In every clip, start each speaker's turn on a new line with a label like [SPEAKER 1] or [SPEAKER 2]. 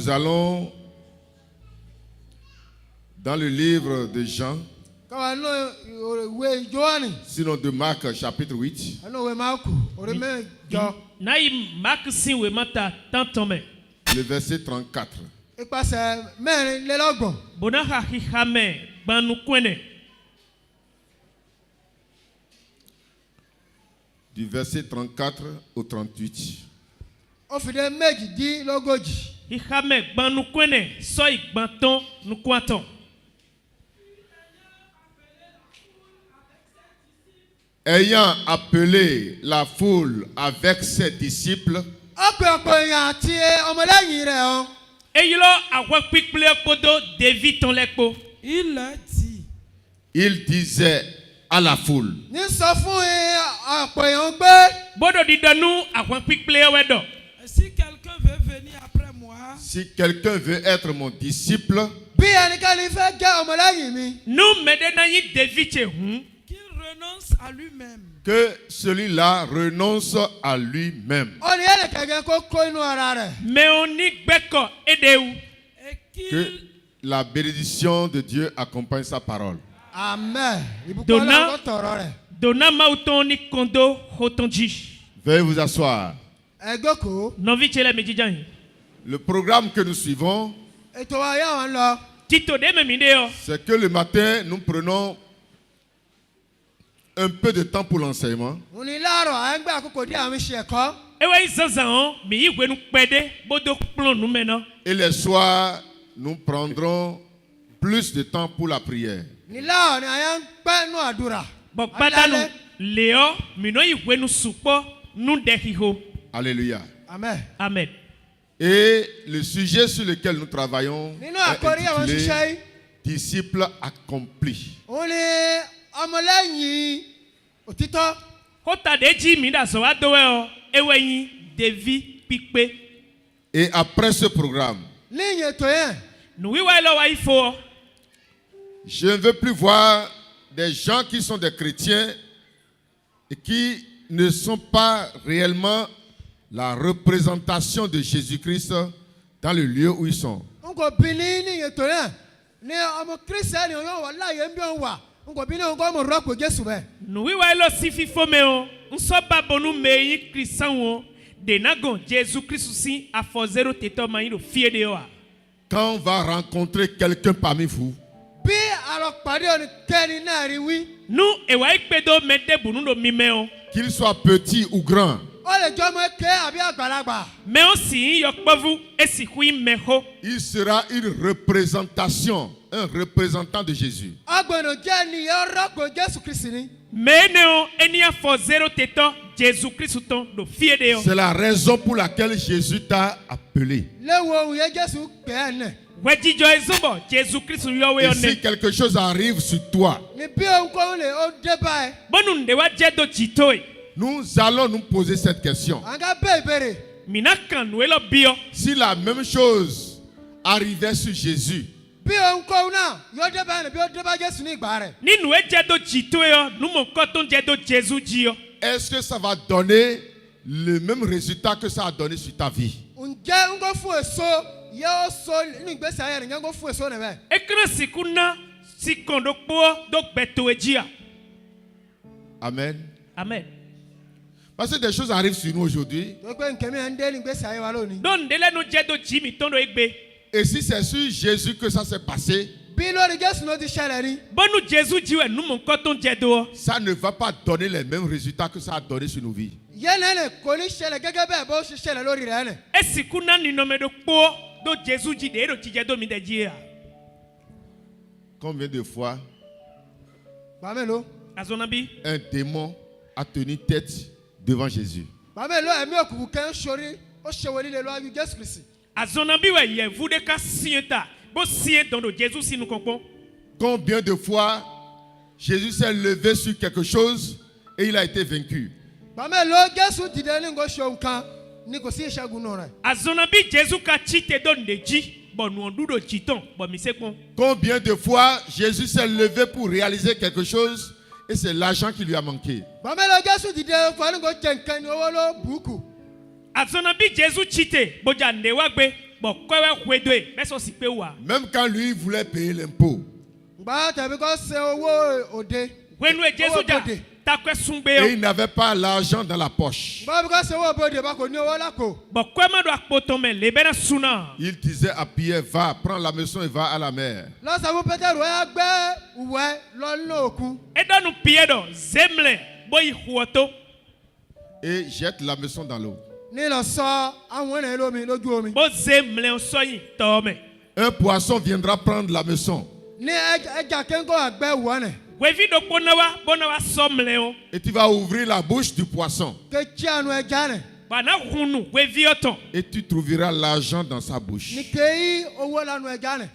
[SPEAKER 1] nous allons dans le livre de Jean, sinon de Marc chapitre 8. Le verset 34. Du verset 34 au 38. Ayant appelé la foule avec ses disciples, il disait à la foule,
[SPEAKER 2] si quelqu'un veut venir après moi,
[SPEAKER 1] si quelqu'un veut être mon disciple,
[SPEAKER 2] qu'il renonce à lui-même.
[SPEAKER 1] Que celui-là renonce à lui-même.
[SPEAKER 2] Et qu'il
[SPEAKER 1] Que la bénédiction de Dieu accompagne sa parole.
[SPEAKER 3] Amen.
[SPEAKER 1] Veuillez vous asseoir. Le programme que nous suivons, c'est que le matin, nous prenons un peu de temps pour l'enseignement. Et les soirs, nous prendrons plus de temps pour la prière. Alléluia.
[SPEAKER 3] Amen.
[SPEAKER 4] Amen.
[SPEAKER 1] Et le sujet sur lequel nous travaillons est intitulé Disciples accomplis. Et après ce programme, je ne veux plus voir des gens qui sont des chrétiens et qui ne sont pas réellement la représentation de Jésus-Christ dans le lieu où ils sont. Quand on va rencontrer quelqu'un parmi vous, qu'il soit petit ou grand, il sera une représentation, un représentant de Jésus. C'est la raison pour laquelle Jésus t'a appelé. Et si quelque chose arrive sur toi, nous allons nous poser cette question. Si la même chose arrivait sur Jésus, est-ce que ça va donner le même résultat que ça a donné sur ta vie? Amen.
[SPEAKER 4] Amen.
[SPEAKER 1] Parce que des choses arrivent sur nous aujourd'hui. Et si c'est sur Jésus que ça s'est passé, ça ne va pas donner les mêmes résultats que ça a donné sur nos vies. Combien de fois un démon a tenu tête devant Jésus? Combien de fois Jésus s'est levé sur quelque chose et il a été vaincu? Combien de fois Jésus s'est levé pour réaliser quelque chose et c'est l'argent qui lui a manqué? Même quand lui voulait payer l'impôt,
[SPEAKER 3] Gba tàbí kó ṣe owó òde.
[SPEAKER 1] et il n'avait pas l'argent dans la poche,
[SPEAKER 3] Gba bí kó ṣe owó òde bá kò ní owó lápò.
[SPEAKER 1] il disait à Pierre, va, prends la maison et va à la mer.
[SPEAKER 3] Lọ́sàn fún Pétérù ẹ gbé ìwẹ̀ lọ́nà òkun.
[SPEAKER 1] Et jette la maison dans l'eau.
[SPEAKER 3] Ní lọ sọ àwọn ènìyàn lómi lójú omi.
[SPEAKER 1] Un poisson viendra prendre la maison.
[SPEAKER 3] Ní ẹja kéńkó àgbẹ̀ wọ̀ nẹ̀.
[SPEAKER 1] Et tu vas ouvrir la bouche du poisson.
[SPEAKER 3] Kétí àánú ẹja nẹ̀.
[SPEAKER 1] Et tu trouveras l'argent dans sa bouche.
[SPEAKER 3] Ní kéyí owó lánú ẹja nẹ̀.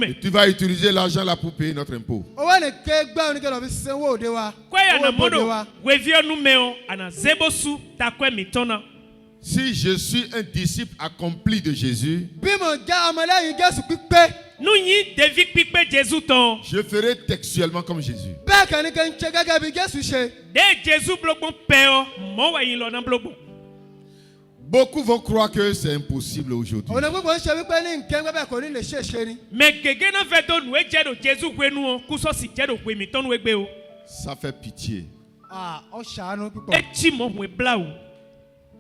[SPEAKER 1] Et tu vas utiliser l'argent là pour payer notre impôt.
[SPEAKER 3] Owó ní ké gbẹ́ oníkẹ́ lọ fi sanwó òde wa. Owó òde wa.
[SPEAKER 1] Si je suis un disciple accompli de Jésus,
[SPEAKER 3] Bí mo jẹ́ ọmọlẹ́yìn Jésù pípé.
[SPEAKER 1] je ferai textuellement comme Jésus.
[SPEAKER 3] Bẹ́ẹ̀ kàn ní kí n ṣe gẹ́gẹ́ bí Jésù ṣe.
[SPEAKER 1] Beaucoup vont croire que c'est impossible aujourd'hui.
[SPEAKER 3] Òun gbogbo ń ṣe wípé ní nǹkan gbẹ́bẹ̀ kò ní lè ṣe é ṣe ni.
[SPEAKER 1] Ça fait pitié.
[SPEAKER 3] Ó ṣàánú púpọ̀.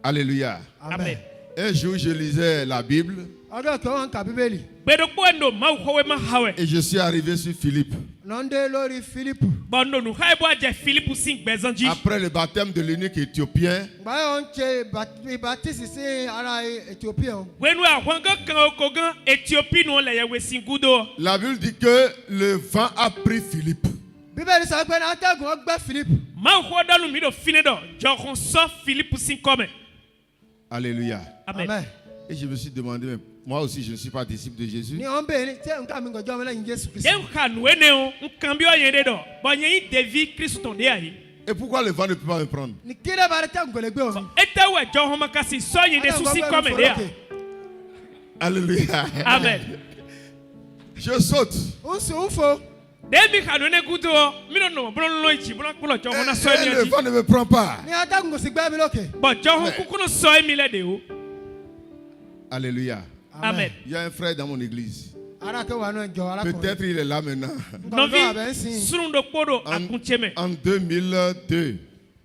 [SPEAKER 1] Alléluia.
[SPEAKER 3] Amen.
[SPEAKER 1] Un jour, je lisais la Bible
[SPEAKER 3] Ọjọ́ kan wọ́n ń ka Bíbélì.
[SPEAKER 1] et je suis arrivé sur Philippe.
[SPEAKER 3] Lọ́ndé lórí Fílípù.
[SPEAKER 1] Après le baptême de l'eunuque éthiopien,
[SPEAKER 3] Báyọ̀ ń ṣe ìbátísì sí ara Éthiopia.
[SPEAKER 1] la Bible dit que le vent a pris Philippe.
[SPEAKER 3] Bíbélì sọ pé atẹ́gùn ó gbé Fílípù.
[SPEAKER 1] Alléluia.
[SPEAKER 3] Amen.
[SPEAKER 1] Et je me suis demandé, mais moi aussi je ne suis pas disciple de Jésus.
[SPEAKER 3] Ní ọ̀n bèèrè tí nǹkan mi gbọ́dọ̀ ọmọlẹ́yìn Jésù Kristi.
[SPEAKER 1] Et pourquoi le vent ne peut pas me prendre?
[SPEAKER 3] Ní kí lè bá rẹ̀ tẹ́gùn kò lè gbé òun.
[SPEAKER 1] Alléluia.
[SPEAKER 2] Amen.
[SPEAKER 1] Je saute.
[SPEAKER 3] Ń sùn ń fò.
[SPEAKER 1] Et le vent ne me prend pas.
[SPEAKER 3] Ní atẹ́gùn kò sì gbé mi lókè.
[SPEAKER 1] Alléluia.
[SPEAKER 2] Amen.
[SPEAKER 1] Il y a un frère dans mon église.
[SPEAKER 3] Ara kẹ́ wà nù ẹjọ́ arákùnrin.
[SPEAKER 1] Peut-être il est là maintenant.
[SPEAKER 3] Nǹkan tó wà bẹ́ẹ̀ ń sìn.
[SPEAKER 1] En 2002,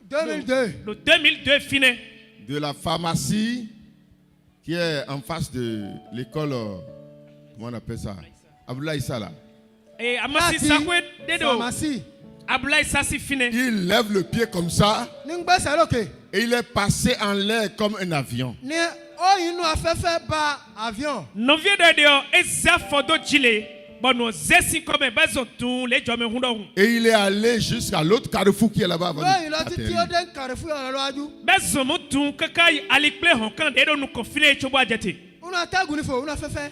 [SPEAKER 3] 2002.
[SPEAKER 2] Le 2002 fini.
[SPEAKER 1] de la pharmacie qui est en face de l'école, comment on appelle ça? Abdoulaye Sala.
[SPEAKER 2] Et Amasi Sakwe Dedo.
[SPEAKER 3] Pharmacie.
[SPEAKER 2] Abdoulaye Sassi fini.
[SPEAKER 1] Il lève le pied comme ça
[SPEAKER 3] Ní ń gbé sẹ́lókè.
[SPEAKER 1] et il est passé en l'air comme un avion.
[SPEAKER 3] Ní ó inú afẹ́fẹ́ ba avion.
[SPEAKER 2] Novie de Dio, Eza Fodo Chile. Bon, Zessi comme Bazon tout, les Jomé Hundon.
[SPEAKER 1] Et il est allé jusqu'à l'autre carrefour qui est là-bas avant
[SPEAKER 3] Lóyìn lọ títí ó
[SPEAKER 1] d'atterrir.
[SPEAKER 3] dé Carrefour ọ̀rọ̀ lọ́wájú.
[SPEAKER 2] Bazon Moutou, Kakai, Alikple, Honkan, Dedo, nous confinés, Chobo Adjati.
[SPEAKER 3] Inú atẹ́gùn ní fò, inú afẹ́fẹ́.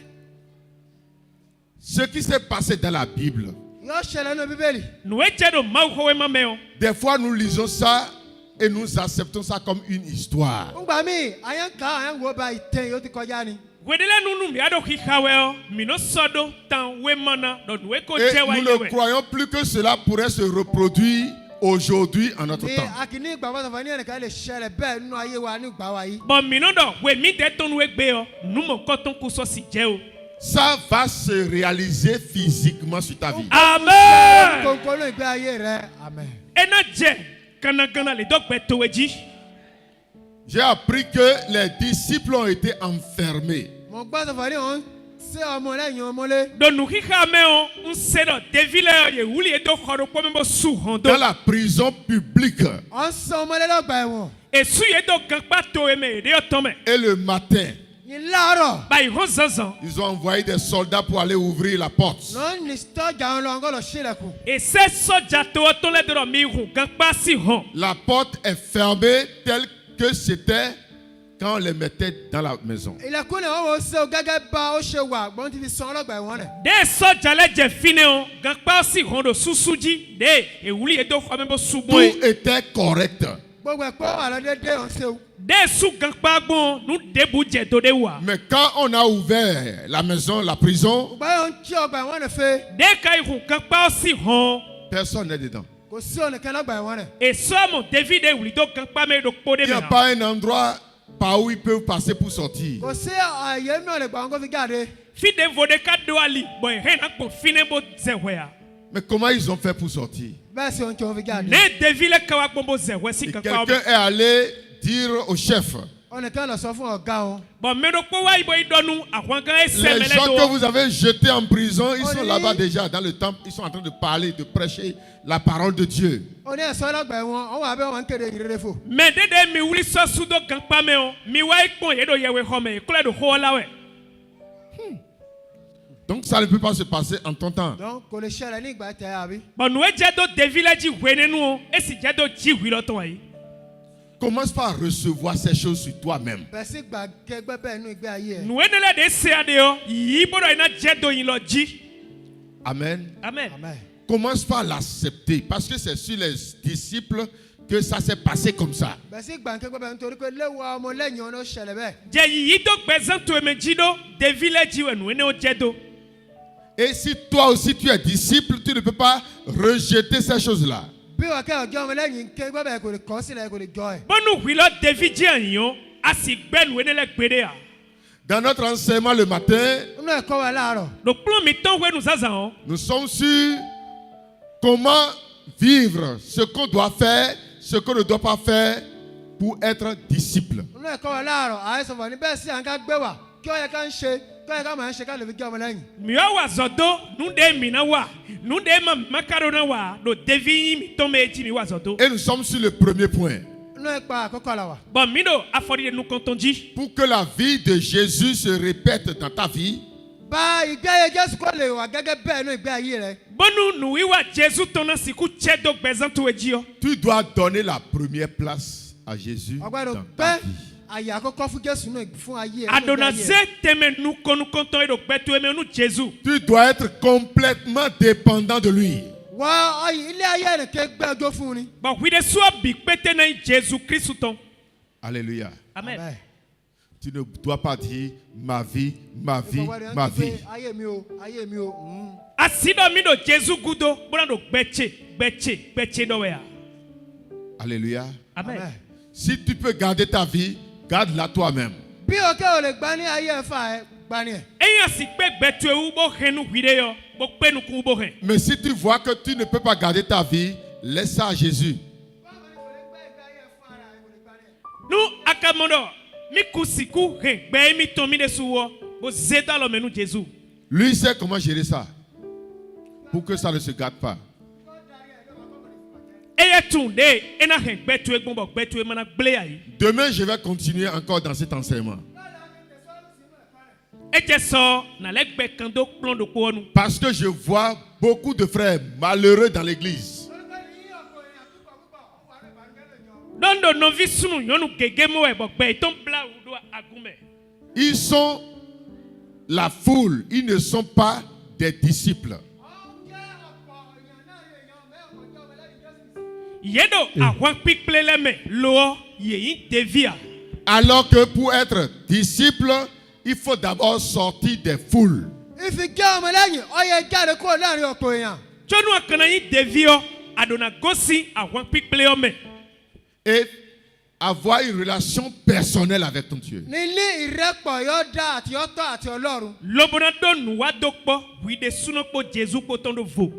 [SPEAKER 1] Ce qui s'est passé dans la Bible,
[SPEAKER 3] Yóò ṣẹlẹ̀ nínú Bíbélì.
[SPEAKER 2] Nous étions Mauhowe Mameo.
[SPEAKER 1] des fois nous lisons ça et nous acceptons ça comme une histoire.
[SPEAKER 3] Ngbà míì, àyàn ká àyàn wò bá ìtẹ̀ yóò ti kọjá ni.
[SPEAKER 2] Wedele nunu mi ado hikaweo, mino sodo tan we mana, don we ko
[SPEAKER 1] Et
[SPEAKER 2] jewa
[SPEAKER 1] nous ne
[SPEAKER 2] yewe.
[SPEAKER 1] croyons plus que cela pourrait se reproduire aujourd'hui en notre
[SPEAKER 3] Ní
[SPEAKER 1] temps.
[SPEAKER 3] àkíní ìgbà wọn sọ̀fọ̀ ní ẹnìkan lè ṣẹlẹ̀ bẹ́ẹ̀ nínú ayé wa ní ìgbà wa yìí.
[SPEAKER 2] Bon mino do, we mi de ton we gbeo, numo koton kuso si jeo.
[SPEAKER 1] Ça va se réaliser physiquement sur ta vie.
[SPEAKER 2] Amen.
[SPEAKER 3] Kòkòrò ìgbé ayé rẹ̀. Amen.
[SPEAKER 2] Ena je, kana le dog beto weji.
[SPEAKER 1] J'ai appris que les disciples ont été enfermés.
[SPEAKER 3] Mo gbọ́ sọ̀fọ̀ ní òun ṣé ọmọ lẹ́yìn ọmọlé.
[SPEAKER 2] Don nu hikameo, un sedo, devile ye wuli edo khoro po membo su hondo.
[SPEAKER 1] Dans la prison publique.
[SPEAKER 3] Ọ̀ ń sọ ọmọlé lọ́gbà ẹ̀wọ̀n.
[SPEAKER 2] E su yedo gangba to eme, de otome.
[SPEAKER 1] Et le matin,
[SPEAKER 3] Ní láàárọ̀.
[SPEAKER 2] Ba ihon zanzan.
[SPEAKER 1] ils ont envoyé des soldats pour aller ouvrir la porte.
[SPEAKER 3] Lọ́n ní tọ́jà ń lọ ọgọ́ lọ sílẹ̀kùn.
[SPEAKER 2] E se soja to oton le dro mi hu gangba si hon.
[SPEAKER 1] La porte est fermée telle que c'était quand on les mettait dans la maison.
[SPEAKER 3] Ilẹ̀kùn ni wọ́n wò ó ṣe o gẹ́gẹ́ bá ó ṣe wà gbọ́n ti fi sọ ọlọ́gbà ẹ̀wọ̀n rẹ̀.
[SPEAKER 2] De soja le je fine o, gangba si hon do susuji, de e wuli edo khoro membo su
[SPEAKER 1] Tout
[SPEAKER 2] boy.
[SPEAKER 1] était correct.
[SPEAKER 3] Gbogbo ẹ̀pọ̀ wà lọ dédé ọ̀n ṣe o.
[SPEAKER 2] De su gangba gbon, nu debu je do de wa.
[SPEAKER 1] Mais quand on a ouvert la maison, la prison,
[SPEAKER 3] Gbogbo ẹ̀yọ̀ ń tí ọgbà ẹ̀wọ̀n rẹ̀ fẹ́.
[SPEAKER 2] De ka ihu gangba si hon.
[SPEAKER 1] personne n'est dedans.
[SPEAKER 3] Kò sí ọ̀nìkan lọ́gbà ẹ̀wọ̀n rẹ̀.
[SPEAKER 2] Et somo David e wuli do gangba me do kpo de
[SPEAKER 1] Il n'y a
[SPEAKER 2] me.
[SPEAKER 1] pas un endroit par où ils peuvent passer pour sortir.
[SPEAKER 3] kò sí àyè mìíràn lè gbà wọn kó fi jáde.
[SPEAKER 2] Fi de vo ɖeka do ali bɔn ehe na kpɔ fi ne bo zɛwɛa.
[SPEAKER 1] Mais comment ils ont fait pour sortir?
[SPEAKER 3] bẹ́ẹ̀ sì ohun tí wọ́n fi jáde.
[SPEAKER 2] Ne ɖevi le kawa gbɔ bo zɛwɛ si
[SPEAKER 1] Et
[SPEAKER 2] kankan
[SPEAKER 1] quelqu'un est allé dire au chef,
[SPEAKER 3] ọ̀nìkan lọ sọ fún ọ̀gá wọn.
[SPEAKER 2] bɔn mɛɖokpo wa yibɔ idɔnu àwọn gan ese
[SPEAKER 1] les
[SPEAKER 2] mɛlɛ
[SPEAKER 1] gens que
[SPEAKER 2] do.
[SPEAKER 1] vous avez jetés en prison, ils sont
[SPEAKER 3] Oui.
[SPEAKER 1] là-bas déjà dans le temple, ils sont en train de parler, de prêcher la parole de Dieu.
[SPEAKER 3] ó ní ẹ̀sọ́ lọ́gbà ẹ̀wọ̀n ó wà bẹ́ẹ̀ wọ́n ń kéde ìrere fò.
[SPEAKER 2] Mɛ dede mi wuli sɔsu do gankpa mɛ o mi wa ekpɔn ye do yɛwɛ xɔ mɛ ekplɔ do xɔ la wɛ.
[SPEAKER 1] Donc ça ne peut pas se passer en ton temps.
[SPEAKER 3] donc kò lè ṣẹlẹ̀ ní ìgbà tẹ̀ àbí.
[SPEAKER 2] Bɔn nu edze do ɖevi le dzi hoe nenu o esi dze do dzi hui lɔ tɔn ayi.
[SPEAKER 1] Commence par recevoir ces choses sur toi-même.
[SPEAKER 3] bẹ́ẹ̀ sì gbà kẹgbẹ́ bẹ́ẹ̀ nú ìgbé ayé ẹ̀.
[SPEAKER 2] Nu ene le de se ade o yi bɔdɔ yina dze do yin lɔ dzi.
[SPEAKER 1] Amen.
[SPEAKER 2] Amen.
[SPEAKER 3] amen.
[SPEAKER 1] Commence par l'accepter parce que c'est sur les disciples que ça s'est passé comme ça.
[SPEAKER 3] bẹ́ẹ̀ sì gbà kẹgbẹ́ bẹ́ẹ̀ nítorí pé léwu ọmọ lẹ́yìn ọ̀nà ó ṣẹlẹ̀ bẹ́ẹ̀.
[SPEAKER 2] Dze yiyi do gbɛzãn to eme dzi do ɖevi le dzi wɛ nu ene o dze do.
[SPEAKER 1] Et si toi aussi tu es disciple, tu ne peux pas rejeter ces choses-là.
[SPEAKER 3] bí wọ́n kẹ́ ọjọ́ ọmọ lẹ́yìn kẹgbẹ́ bẹ́ẹ̀ kò lè kọ́ sílẹ̀ kò lè jọ ẹ̀.
[SPEAKER 2] Bɔnu hui lɔ ɖevi dzi ayin o asi gbɛ nu ene le gbe de ya.
[SPEAKER 1] Dans notre enseignement le matin,
[SPEAKER 3] nínú ẹ̀kọ́ wa láàárọ̀
[SPEAKER 2] Ɖokplɔ mi tɔn hoe nu zazã o.
[SPEAKER 1] nous sommes sur comment vivre, ce qu'on doit faire, ce qu'on ne doit pas faire pour être disciple.
[SPEAKER 3] nínú ẹ̀kọ́ wa láàárọ̀ àìsàn fún ní bẹ́ẹ̀ sí à ń ká gbé wà kí ó yẹ ká ń ṣe kí ó yẹ ká máa ń ṣe ká lè fi jẹ́ ọmọ lẹ́yìn.
[SPEAKER 2] Miɔ wa zɔ do nu ɖe mi na wa nu ɖe ma maka do na wa do ɖevi yi mi tɔn me dzi mi wa zɔ do.
[SPEAKER 1] Et nous sommes sur le premier point.
[SPEAKER 3] nínú ẹ̀kọ́ àkọ́kọ́ la wà.
[SPEAKER 2] Bɔn mi do afɔdi de nu kɔntɔn dzi.
[SPEAKER 1] Pour que la vie de Jésus se répète dans ta vie,
[SPEAKER 3] bá ìgbé ayé jésù kò lè wà gẹ́gẹ́ bẹ́ẹ̀ nínú ìgbé ayé rẹ.
[SPEAKER 2] Bɔnu nu wiwa Jesu tɔn na siku tse do gbɛzãn to edzi o.
[SPEAKER 1] tu dois donner la première place à Jésus
[SPEAKER 3] ọgbẹ́ni
[SPEAKER 1] dans
[SPEAKER 3] gbé
[SPEAKER 1] ta vie.
[SPEAKER 3] àyè àkọ́kọ́ fún jésù náà fún ayé rẹ.
[SPEAKER 2] Adonaze teme nu kɔnu kɔntɔn ye do gbɛto eme nu Jesu.
[SPEAKER 1] Tu dois être complètement dépendant de lui.
[SPEAKER 3] wá ilé ayé rẹ ké gbé ọjọ́ fún ni.
[SPEAKER 2] Bɔn hui de sua bi kpete na Jesu Kristu tɔn.
[SPEAKER 1] Alléluia.
[SPEAKER 2] Amen.
[SPEAKER 1] Tu ne dois pas dire ma vie, ma vie,
[SPEAKER 3] Ìfọwọ́rẹ́
[SPEAKER 1] ma
[SPEAKER 3] ń ti
[SPEAKER 1] vie.
[SPEAKER 3] pé ayé mi o ayé mi o.
[SPEAKER 2] Asi dɔ mi do Jesu gudo bɔna do gbɛtse dɔ wɛ ya.
[SPEAKER 1] Alléluia.
[SPEAKER 2] Amen.
[SPEAKER 1] Si tu peux garder ta vie, garde-la toi-même.
[SPEAKER 3] bí o kẹ́ o lè gbá ní ayé ẹ̀fà ẹ̀ gbá ní ẹ̀.
[SPEAKER 2] Eya si kpe gbɛto ewu bo hɛn nu hui de yɔ bo kpe nuku bo hɛn.
[SPEAKER 1] Mais si tu vois que tu ne peux pas garder ta vie, laisse ça à Jésus.
[SPEAKER 2] Nu akamɔ dɔ mi ku siku hɛn gbɛ mi tɔn mi de su wɔ bo ze da lɔ mɛ nu Jesu.
[SPEAKER 1] Lui sait comment gérer ça. Pour que ça ne se gâte pas.
[SPEAKER 2] Eya tun de ena hɛn gbɛto egbɔn bɔ gbɛto emana gble ayi.
[SPEAKER 1] Demain, je vais continuer encore dans cet enseignement.
[SPEAKER 2] Edze sɔ na lɛ gbɛ kan do kplɔn do kpɔ nu.
[SPEAKER 1] Parce que je vois beaucoup de frères malheureux dans l'église.
[SPEAKER 2] Dondo nɔvi sunu nyɔnu gege mo wɛ bɔ gbɛ itɔn bla wu do agunmɛ.
[SPEAKER 1] Ils sont la foule, ils ne sont pas des disciples.
[SPEAKER 2] Yedo ahwan kpikple lɛ mɛ lɔ yeyin devia.
[SPEAKER 1] Alors que pour être disciple, il faut d'abord sortir des foules.
[SPEAKER 3] ìfi jẹ́ ọmọ lẹ́yìn ọyẹ jáde kúrò láàrin ọ̀pọ̀ èèyàn.
[SPEAKER 2] Tsɔnu akana yin devia adona gosi ahwan kpikple yɔ mɛ.
[SPEAKER 1] Et avoir une relation personnelle avec ton Dieu.
[SPEAKER 3] níní ìrẹ́pọ̀ yóò dá àti ọ̀tọ̀ àti ọlọ́run.
[SPEAKER 2] Lobona do nuwa do kpɔ hui de sunɔkpɔ Jesu kpɔtɔn do vo.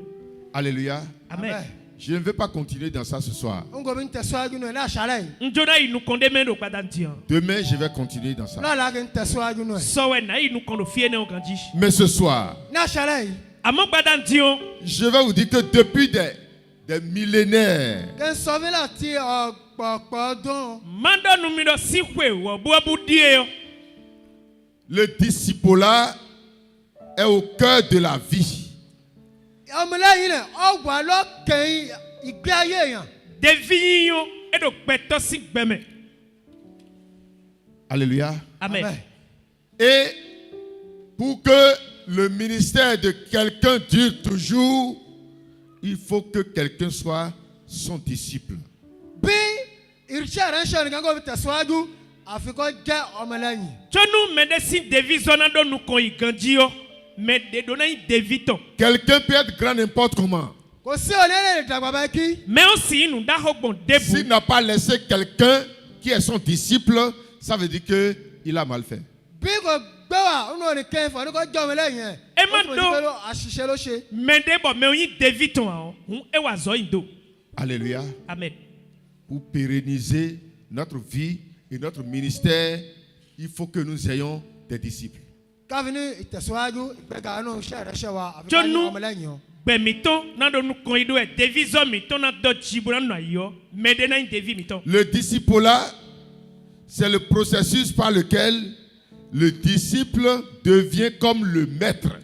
[SPEAKER 1] Alléluia.
[SPEAKER 2] Amen.
[SPEAKER 1] Je ne vais pas continuer dans ça ce soir.
[SPEAKER 3] n kò bí n tẹ̀síwájú nù ẹ̀ ní àṣálẹ̀ yìí.
[SPEAKER 2] Njona yi nukɔnde mɛ do gbadantiyan.
[SPEAKER 1] Demain, je vais continuer dans ça.
[SPEAKER 3] lọ́la kì í tẹ̀síwájú nù ẹ̀.
[SPEAKER 2] Sɔwɛ na yi nukɔn do fie ne o kan dzi.
[SPEAKER 1] Mais ce soir,
[SPEAKER 3] ní àṣálẹ̀ yìí.
[SPEAKER 2] Àmọ́ gbadantiyan.
[SPEAKER 1] je vais vous dire que depuis des millénaires,
[SPEAKER 3] kí n sọ fí láti ọ̀pọ̀pọ̀ ọdún.
[SPEAKER 2] Mandɔ numi dɔ si hoe wɔ buabu die yɔ.
[SPEAKER 1] le discipulat est au cœur de la vie.
[SPEAKER 3] ọmọlẹ́yìn rẹ̀ ọ wà lọ́kàn ìgbé ayé èèyàn.
[SPEAKER 2] Devi yi yɔ edo gbɛtɔ si gbɛmɛ.
[SPEAKER 1] Alléluia.
[SPEAKER 2] Amen.
[SPEAKER 1] Et pour que le ministère de quelqu'un dure toujours, il faut que quelqu'un soit son disciple.
[SPEAKER 3] bí ìrìṣẹ́ rẹ̀ ń ṣe nìkan kó fi tẹ̀síwájú àfikún jẹ́ ọmọlẹ́yìn.
[SPEAKER 2] Tsɔnu mɛ de si devi zɔna do nukɔn yi gan dzi yɔ mɛ de do na yi devi tɔ.
[SPEAKER 1] Quelqu'un peut être grand n'importe comment.
[SPEAKER 3] kò sí onílẹ̀ ìdàgbà bá kí.
[SPEAKER 2] Mɛ o si nu daho gbɔn
[SPEAKER 1] S'il
[SPEAKER 2] debu.
[SPEAKER 1] n'a pas laissé quelqu'un qui est son disciple, ça veut dire qu'il a mal fait.
[SPEAKER 3] bí kò gbé wà nínú ònìkan ìfọ̀ ní kò jọ ọmọ lẹ́yìn ẹ̀.
[SPEAKER 2] Ẹ má
[SPEAKER 3] ó túmọ̀ sí
[SPEAKER 2] dó.
[SPEAKER 3] pé àṣìṣe ló ṣe.
[SPEAKER 2] Mende bo me oyin David ton an. Hun e wa zo indo.
[SPEAKER 1] Alléluia.
[SPEAKER 2] Amen.
[SPEAKER 1] Pour pérenniser notre vie et notre ministère, il faut que nous ayons des disciples.
[SPEAKER 3] káfí ní ìtẹ̀síwájú ìgbéga inú iṣẹ́ ìrẹsẹ̀ wa àfi ká ní
[SPEAKER 2] Jonu
[SPEAKER 3] ọmọ lẹ́yìn o.
[SPEAKER 2] Bemiton na do nu kon ido e David zo mi ton na do jibura no ayo. Mende na David mi ton.
[SPEAKER 1] Le discipulat, c'est le processus par lequel le disciple devient comme le maître.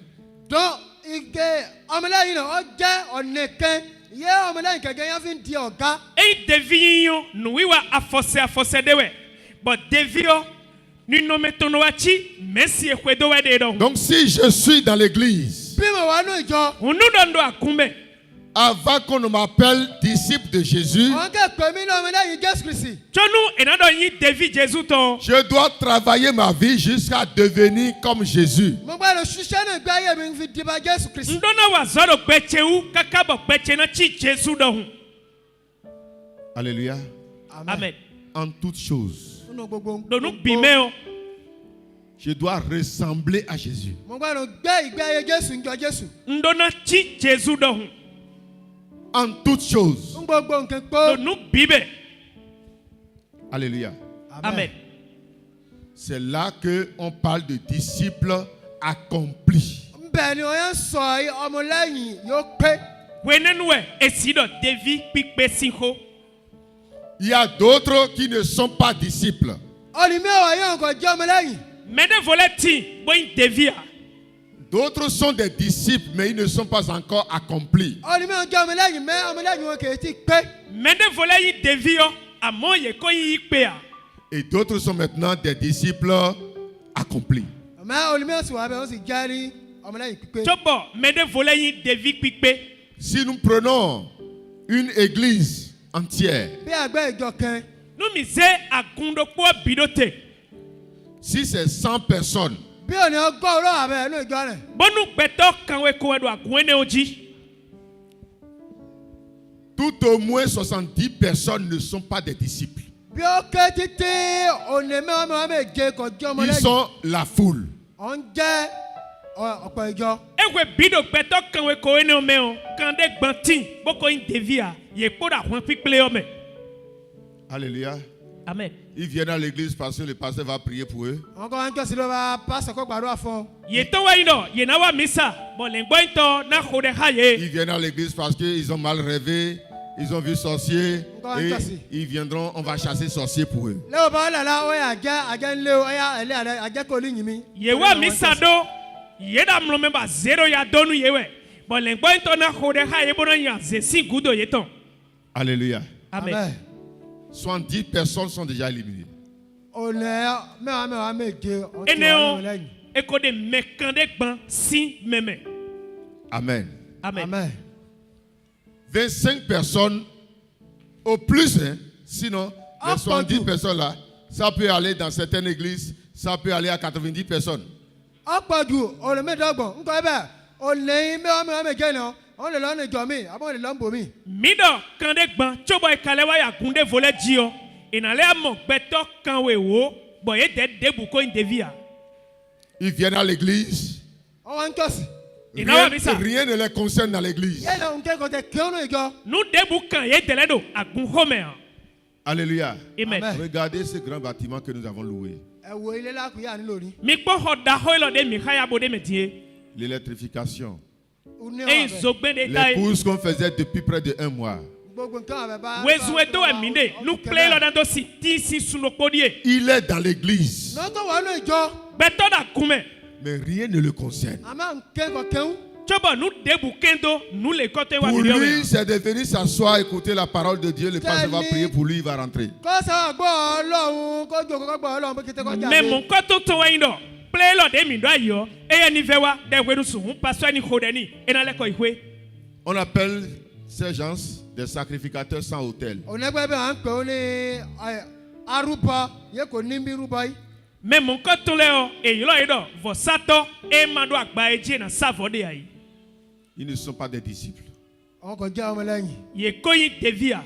[SPEAKER 3] tó ike ọmọ lẹ́yìn náà ó jẹ́ ọ̀nìkan yé ọmọ lẹ́yìn kẹ̀kẹ́ yẹn fi ń di ọ̀gá.
[SPEAKER 2] E David yo nu wi wa afose de we. But David yo ni no me ton wa chi merci e kwedo we de do.
[SPEAKER 1] Donc si je suis dans l'église,
[SPEAKER 3] bí mo wà nù ìjọ.
[SPEAKER 2] Unu do ndo akumbe.
[SPEAKER 1] avant qu'on ne m'appelle disciple de Jésus,
[SPEAKER 3] àwọn kẹ́kọ̀ọ́ mi ní ọmọ lẹ́yìn Jésù Kristi.
[SPEAKER 2] Jonu enado yin David Jésus ton.
[SPEAKER 1] je dois travailler ma vie jusqu'à devenir comme Jésus.
[SPEAKER 3] mo gbọ́dọ̀ ṣiṣẹ́ náà gbé ayé mi fi dìbà Jésù Kristi.
[SPEAKER 2] Ndona wa zoro gbechewu kaka bo gbeche na chi Jésus do hun.
[SPEAKER 1] Alléluia.
[SPEAKER 2] Amen.
[SPEAKER 1] En toutes choses,
[SPEAKER 3] nínú gbogbo.
[SPEAKER 2] Donu bime o.
[SPEAKER 1] je dois ressembler à Jésus.
[SPEAKER 3] mo gbọ́dọ̀ gbé ìgbé ayé Jésù njọ Jésù.
[SPEAKER 2] Ndona chi Jésus do hun.
[SPEAKER 1] En toutes choses.
[SPEAKER 3] ń gbogbo nǹkan pé.
[SPEAKER 2] Donu bibe.
[SPEAKER 1] Alléluia.
[SPEAKER 2] Amen.
[SPEAKER 1] C'est là qu'on parle de disciples accomplis.
[SPEAKER 3] bẹ́ẹ̀ ni wọ́n sọ yìí ọmọ lẹ́yìn yóò pé.
[SPEAKER 2] Wenenwe esi do David pipe sinho.
[SPEAKER 1] Il y a d'autres qui ne sont pas disciples.
[SPEAKER 3] olùmíọ̀wá yóò kọ́ jẹ́ ọmọ lẹ́yìn.
[SPEAKER 2] Mede voleti boyin David a.
[SPEAKER 1] D'autres sont des disciples, mais ils ne sont pas encore accomplis.
[SPEAKER 3] olùmíọ̀wá jẹ́ ọmọ lẹ́yìn mẹ́ ọmọ lẹ́yìn wọn kì í ti pé.
[SPEAKER 2] Mede voleyi David o amo ye ko yi pe a.
[SPEAKER 1] Et d'autres sont maintenant des disciples accomplis.
[SPEAKER 3] mẹ́ olùmíọ̀wá sì wà bẹ́ẹ̀ wọ́n sì jẹ́ ní ọmọ lẹ́yìn pípé.
[SPEAKER 2] Chobo mede voleyi David pipe.
[SPEAKER 1] Si nous prenons une église entière,
[SPEAKER 3] bí àgbẹ̀ ìjọ kan
[SPEAKER 2] Nu mi ze agundo po bidote.
[SPEAKER 1] si c'est 100 personnes,
[SPEAKER 3] bí òní ọgọ́rùn-ún àbẹ̀ inú ìjọ rẹ̀.
[SPEAKER 2] Bonu gbeto kanwe ko edo agwene oji.
[SPEAKER 1] tout au moins 70 personnes ne sont pas des disciples.
[SPEAKER 3] bí ó ké títí òní mẹ́wàá méje kò jẹ́ ọmọ
[SPEAKER 1] Ils
[SPEAKER 3] lẹ́yìn.
[SPEAKER 1] sont la foule.
[SPEAKER 3] ọ̀ ń jẹ́ ọ̀pọ̀ ìjọ.
[SPEAKER 2] Ewe bido gbeto kanwe ko ene ome o. Kande gbantin boko yin David a. Ye po da hwan piple ome.
[SPEAKER 1] Alléluia.
[SPEAKER 2] Amen.
[SPEAKER 1] Ils viennent à l'église parce que le pasteur va prier pour eux.
[SPEAKER 3] àwọn kan wá ń jọ́sìn ló bá pásítọ̀ kó gbàdúrà fún ọ.
[SPEAKER 2] Ye to wa ino ye na wa misa. Bo le ngbo into na khode ha ye.
[SPEAKER 1] Ils viennent à l'église parce qu'ils ont mal rêvé, ils ont vu sorcier
[SPEAKER 3] Encore un
[SPEAKER 1] et
[SPEAKER 3] cassé.
[SPEAKER 1] ils viendront, on va chasser sorcier pour eux.
[SPEAKER 3] lẹ́wọ̀n bá wọlé la ó yà àjẹ́ ńlẹ́ o ó yà ẹ̀lẹ́ àjẹ́ kò ní yìn mí.
[SPEAKER 2] Ye wa misa do. Ye da mlo memba zero ya donu ye we. Bo le ngbo into na khode ha ye bono ya ze si gudo ye ton.
[SPEAKER 1] Alléluia.
[SPEAKER 2] Amen.
[SPEAKER 1] 70 personnes sont déjà éliminées.
[SPEAKER 3] òní mẹ́wàá méje ọ̀ ti
[SPEAKER 2] Ene
[SPEAKER 3] wà
[SPEAKER 2] o
[SPEAKER 3] nínú lẹ́yìn.
[SPEAKER 2] eko de mekande gban si meme.
[SPEAKER 1] Amen.
[SPEAKER 2] Amen.
[SPEAKER 3] amen.
[SPEAKER 1] 25 personnes au plus, hein. Sinon, les
[SPEAKER 3] Ah,
[SPEAKER 1] 70
[SPEAKER 3] partout.
[SPEAKER 1] personnes là, ça peut aller dans certaines églises, ça peut aller à 90 personnes.
[SPEAKER 3] ọ̀pọ̀jù òní mẹ́ẹ̀ẹ́dọ́gbọ̀n ńkọ́ ẹ̀bẹ̀ òní mẹ́wàá méje náà wọ́n lè lọ́ọ́ ní ìjọ mi àbọ̀ wọ́n lè lọ́ọ́ ń bò mí.
[SPEAKER 2] Mido kande gban chobo ekale wa ya gunde vole jio. Inale amo gbeto kanwe wo. Bo ye de debu ko in David a.
[SPEAKER 1] Ils viennent à l'église.
[SPEAKER 3] wọ́n wá ń jọ́sìn.
[SPEAKER 2] Inawa misa.
[SPEAKER 1] Rien ne les concerne dans l'église.
[SPEAKER 3] yẹ́n náà ń kẹ́kọ̀ọ́ tẹ kéwọ́n ní ìjọ.
[SPEAKER 2] Nu debu kan ye dele do agun home a.
[SPEAKER 1] Alléluia.
[SPEAKER 2] Amen.
[SPEAKER 3] Amen.
[SPEAKER 1] Regardez ce grand bâtiment que nous avons loué.
[SPEAKER 3] ẹ wo ilé lákùúyà nílò ní.
[SPEAKER 2] Mi kpo hoda hoilo de mi haya bo de metie.
[SPEAKER 1] L'électrification.
[SPEAKER 3] òní
[SPEAKER 2] E
[SPEAKER 3] ọ̀bẹ
[SPEAKER 2] zogbe de
[SPEAKER 1] Les
[SPEAKER 2] dai.
[SPEAKER 1] courses qu'on faisait depuis près de 1 mois.
[SPEAKER 3] gbogbo nǹkan ọ̀bẹ bá.
[SPEAKER 2] Wezu edo e minde. Nu play lo dan do si ti si sunoko die.
[SPEAKER 1] Il est dans l'église,
[SPEAKER 3] lọ́tọ̀ wà ní ìjọ
[SPEAKER 2] Beto da kume.
[SPEAKER 1] mais rien ne le concerne.
[SPEAKER 3] a máa ń kẹ́kọ̀ọ́ kéwọ́n.
[SPEAKER 2] Chobo nu debu kendo nu le kote wa
[SPEAKER 1] Pour
[SPEAKER 2] video
[SPEAKER 1] lui,
[SPEAKER 2] we.
[SPEAKER 1] c'est de venir s'asseoir, écouter la parole de Dieu. Le pasteur va prier pour lui, il va rentrer.
[SPEAKER 3] kó sábà gbọ́ ọlọ́run kó jòkó kó gbọ́ ọlọ́run pé kété kó
[SPEAKER 2] Me
[SPEAKER 3] jáde.
[SPEAKER 2] mon koto to wa indo. Play lo de mi do ayo. E ni vewa de wedu su hun paso ni hode ni. Ena le ko ihwe.
[SPEAKER 1] On appelle ces gens des sacrificateurs sans autel.
[SPEAKER 3] onígbẹ́ bí wọ́n ń pè ó ní arúbọ yẹ kò ní bí rúbọ yìí.
[SPEAKER 2] Me mon koto le o. E yilo ido. Vosato. E mando agba eje na savode ayi.
[SPEAKER 1] Ils ne sont pas des disciples.
[SPEAKER 3] àwọn kò jẹ́ ọmọ lẹ́yìn.
[SPEAKER 2] Ye koyi David a.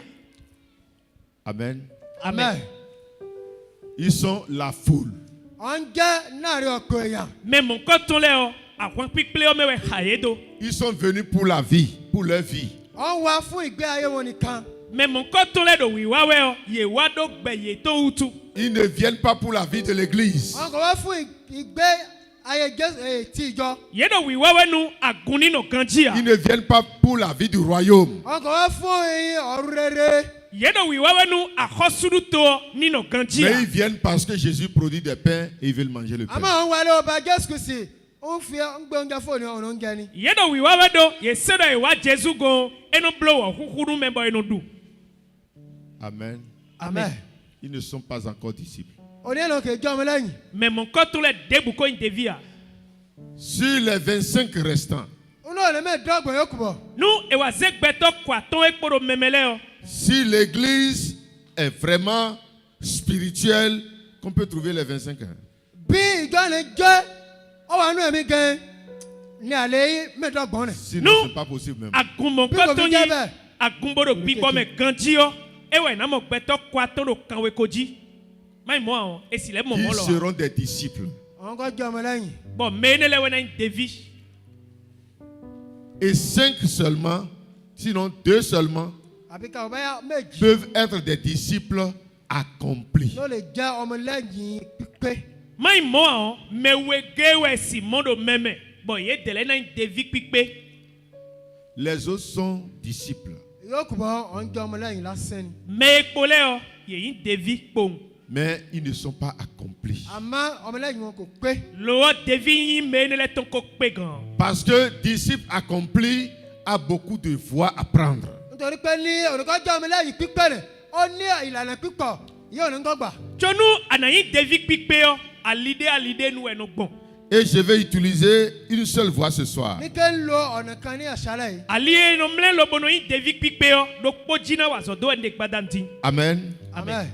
[SPEAKER 1] Amen.
[SPEAKER 2] Amen.
[SPEAKER 1] Ils sont la foule.
[SPEAKER 3] ọ̀ ń jẹ́ láàrin ọ̀pọ̀ èèyàn.
[SPEAKER 2] Mais mon coton là, à quoi pique le homme ouais hayedo.
[SPEAKER 1] Ils sont venus pour la vie, pour leur vie.
[SPEAKER 3] ọ̀ ń wá fún ìgbé ayé wọn nìkan.
[SPEAKER 2] Mais mon coton là do wiwa ouais, ye wado gbe ye to utu.
[SPEAKER 1] Ils ne viennent pas pour la vie de l'église.
[SPEAKER 3] ọ̀ ń kọ̀ wá fún ìgbé ayé ti ìjọ.
[SPEAKER 2] Ye do wiwa ouais nu aguni no kanjia.
[SPEAKER 1] Ils ne viennent pas pour la vie du royaume.
[SPEAKER 3] ọ̀ ń kọ̀ wá fún ọ̀run rere.
[SPEAKER 2] Ye do wiwa ouais nu akhosudu to ni no
[SPEAKER 1] Mais
[SPEAKER 2] kanjia.
[SPEAKER 1] ils viennent parce que Jésus produit des pains et ils veulent manger le pain.
[SPEAKER 3] àmọ́ àwọn wàlẹ́ ọba Jésù Kristi ó ń fi ń gbé oúnjẹ fún ọ̀nà oúnjẹ ni.
[SPEAKER 2] Ye do wiwa ouais do ye se do e wa Jesu go eno blow wo huhuru membo eno du.
[SPEAKER 1] Amen.
[SPEAKER 3] Amen.
[SPEAKER 1] Ils ne sont pas encore disciples.
[SPEAKER 3] òní èlò kè jọ́ ọmọ lẹ́yìn.
[SPEAKER 2] Mais mon coton là debu ko indevia.
[SPEAKER 1] Sur les 25 restants,
[SPEAKER 3] inú ọ̀lẹ́ mẹ́ẹ̀ẹ́dọ́gbọ̀n yóò kù bọ̀.
[SPEAKER 2] Nu e wa zegbeto kwa ton ekporo memele o.
[SPEAKER 1] si l'église est vraiment spirituelle, qu'on peut trouver les 25 ans.
[SPEAKER 3] bí ìjọ ni jẹ́ ọ wà nú ẹ̀mí gan ní àlẹ́ yìí mẹ́ẹ̀ẹ́dọ́gbọ̀n rẹ̀.
[SPEAKER 1] Sinon,
[SPEAKER 2] Non.
[SPEAKER 1] ce n'est pas possible même.
[SPEAKER 2] Agun mon
[SPEAKER 3] Bí kò
[SPEAKER 2] coton
[SPEAKER 3] fi
[SPEAKER 2] yi
[SPEAKER 3] jẹ́ bẹ́ẹ̀.
[SPEAKER 2] agun bodo bibo me ganji o. Ewe na mo gbeto kwa ton do kanwe koji. Mai mo an esi le mo
[SPEAKER 1] Qui
[SPEAKER 2] mo lo.
[SPEAKER 1] seront des disciples.
[SPEAKER 3] àwọn kan jẹ́ ọmọ lẹ́yìn.
[SPEAKER 2] Bon menele we na devi.
[SPEAKER 1] Et 5 seulement, sinon 2 seulement,
[SPEAKER 3] àbí ká ọba méjì
[SPEAKER 1] peuvent être des disciples accomplis.
[SPEAKER 3] ló lè jẹ́ ọmọ lẹ́yìn pípé.
[SPEAKER 2] Mai mo an me we gewe si mondo meme. Bon ye dele na devi pipe.
[SPEAKER 1] Les autres sont disciples.
[SPEAKER 3] yóò kù bọ̀ ọ̀ ń jẹ́ ọmọ lẹ́yìn lásán ni.
[SPEAKER 2] Me ekpole o ye yin devi pon.
[SPEAKER 1] Mais ils ne sont pas accomplis.
[SPEAKER 3] àmọ́ ọmọ lẹ́yìn wọn kò pé.
[SPEAKER 2] Lo devi yin menele ton ko pe gan.
[SPEAKER 1] Parce que disciple accompli a beaucoup de voies à prendre.
[SPEAKER 3] nítorí pé ní olùkọ́ jẹ́ ọmọ lẹ́yìn pípé rẹ̀ ó ní ìlànà pípọ̀ yóò ní gbọ́gbà.
[SPEAKER 2] Jonu anayin devi pipe o alide nu eno gbon.
[SPEAKER 1] Et je vais utiliser une seule voie ce soir.
[SPEAKER 3] ní ké ń lo ọ̀nà kan ní àṣálẹ̀ yìí.
[SPEAKER 2] Ali no mle lo bono yin devi pipe o do pojina wa so do ende gbadanti.
[SPEAKER 1] Amen.
[SPEAKER 3] Amen.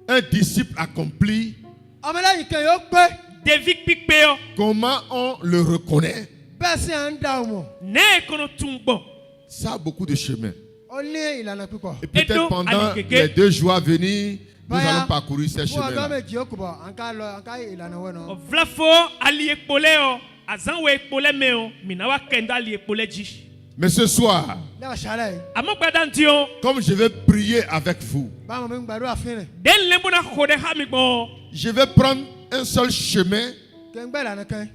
[SPEAKER 1] Un disciple accompli,
[SPEAKER 3] ọmọ lẹ́yìn kan yóò pé.
[SPEAKER 2] Devi pipe o
[SPEAKER 1] comment on le reconnaît?
[SPEAKER 3] bẹ́ẹ̀ sì à ń da ọmọ.
[SPEAKER 2] ne kono tumbo.
[SPEAKER 1] Ça a beaucoup de chemin.
[SPEAKER 3] ó ní ìlànà pípọ̀.
[SPEAKER 1] Et peut-être
[SPEAKER 2] donc,
[SPEAKER 1] pendant
[SPEAKER 2] Ali Keke.
[SPEAKER 1] les 2 jours à venir, nous
[SPEAKER 3] Baya.
[SPEAKER 1] allons parcourir ces
[SPEAKER 3] fún ọjọ́
[SPEAKER 1] chemins-là.
[SPEAKER 3] méjì yóò kù bọ̀ à ń ká lọ à ń ká ìlànà wọn náà.
[SPEAKER 2] O vlafo ali ekpole o azan we ekpole me o mina wa kendo ali ekpole ji.
[SPEAKER 1] Mais ce soir,
[SPEAKER 3] ní àṣálẹ̀ yìí.
[SPEAKER 2] Amo gbadanti o
[SPEAKER 1] comme je vais prier avec vous,
[SPEAKER 3] báwọn mi ń gbàdúrà fún rẹ̀.
[SPEAKER 2] den le bona khode ha mi gbon.
[SPEAKER 1] je vais prendre un seul chemin
[SPEAKER 3] kí n gbẹ́ ìlànà kan.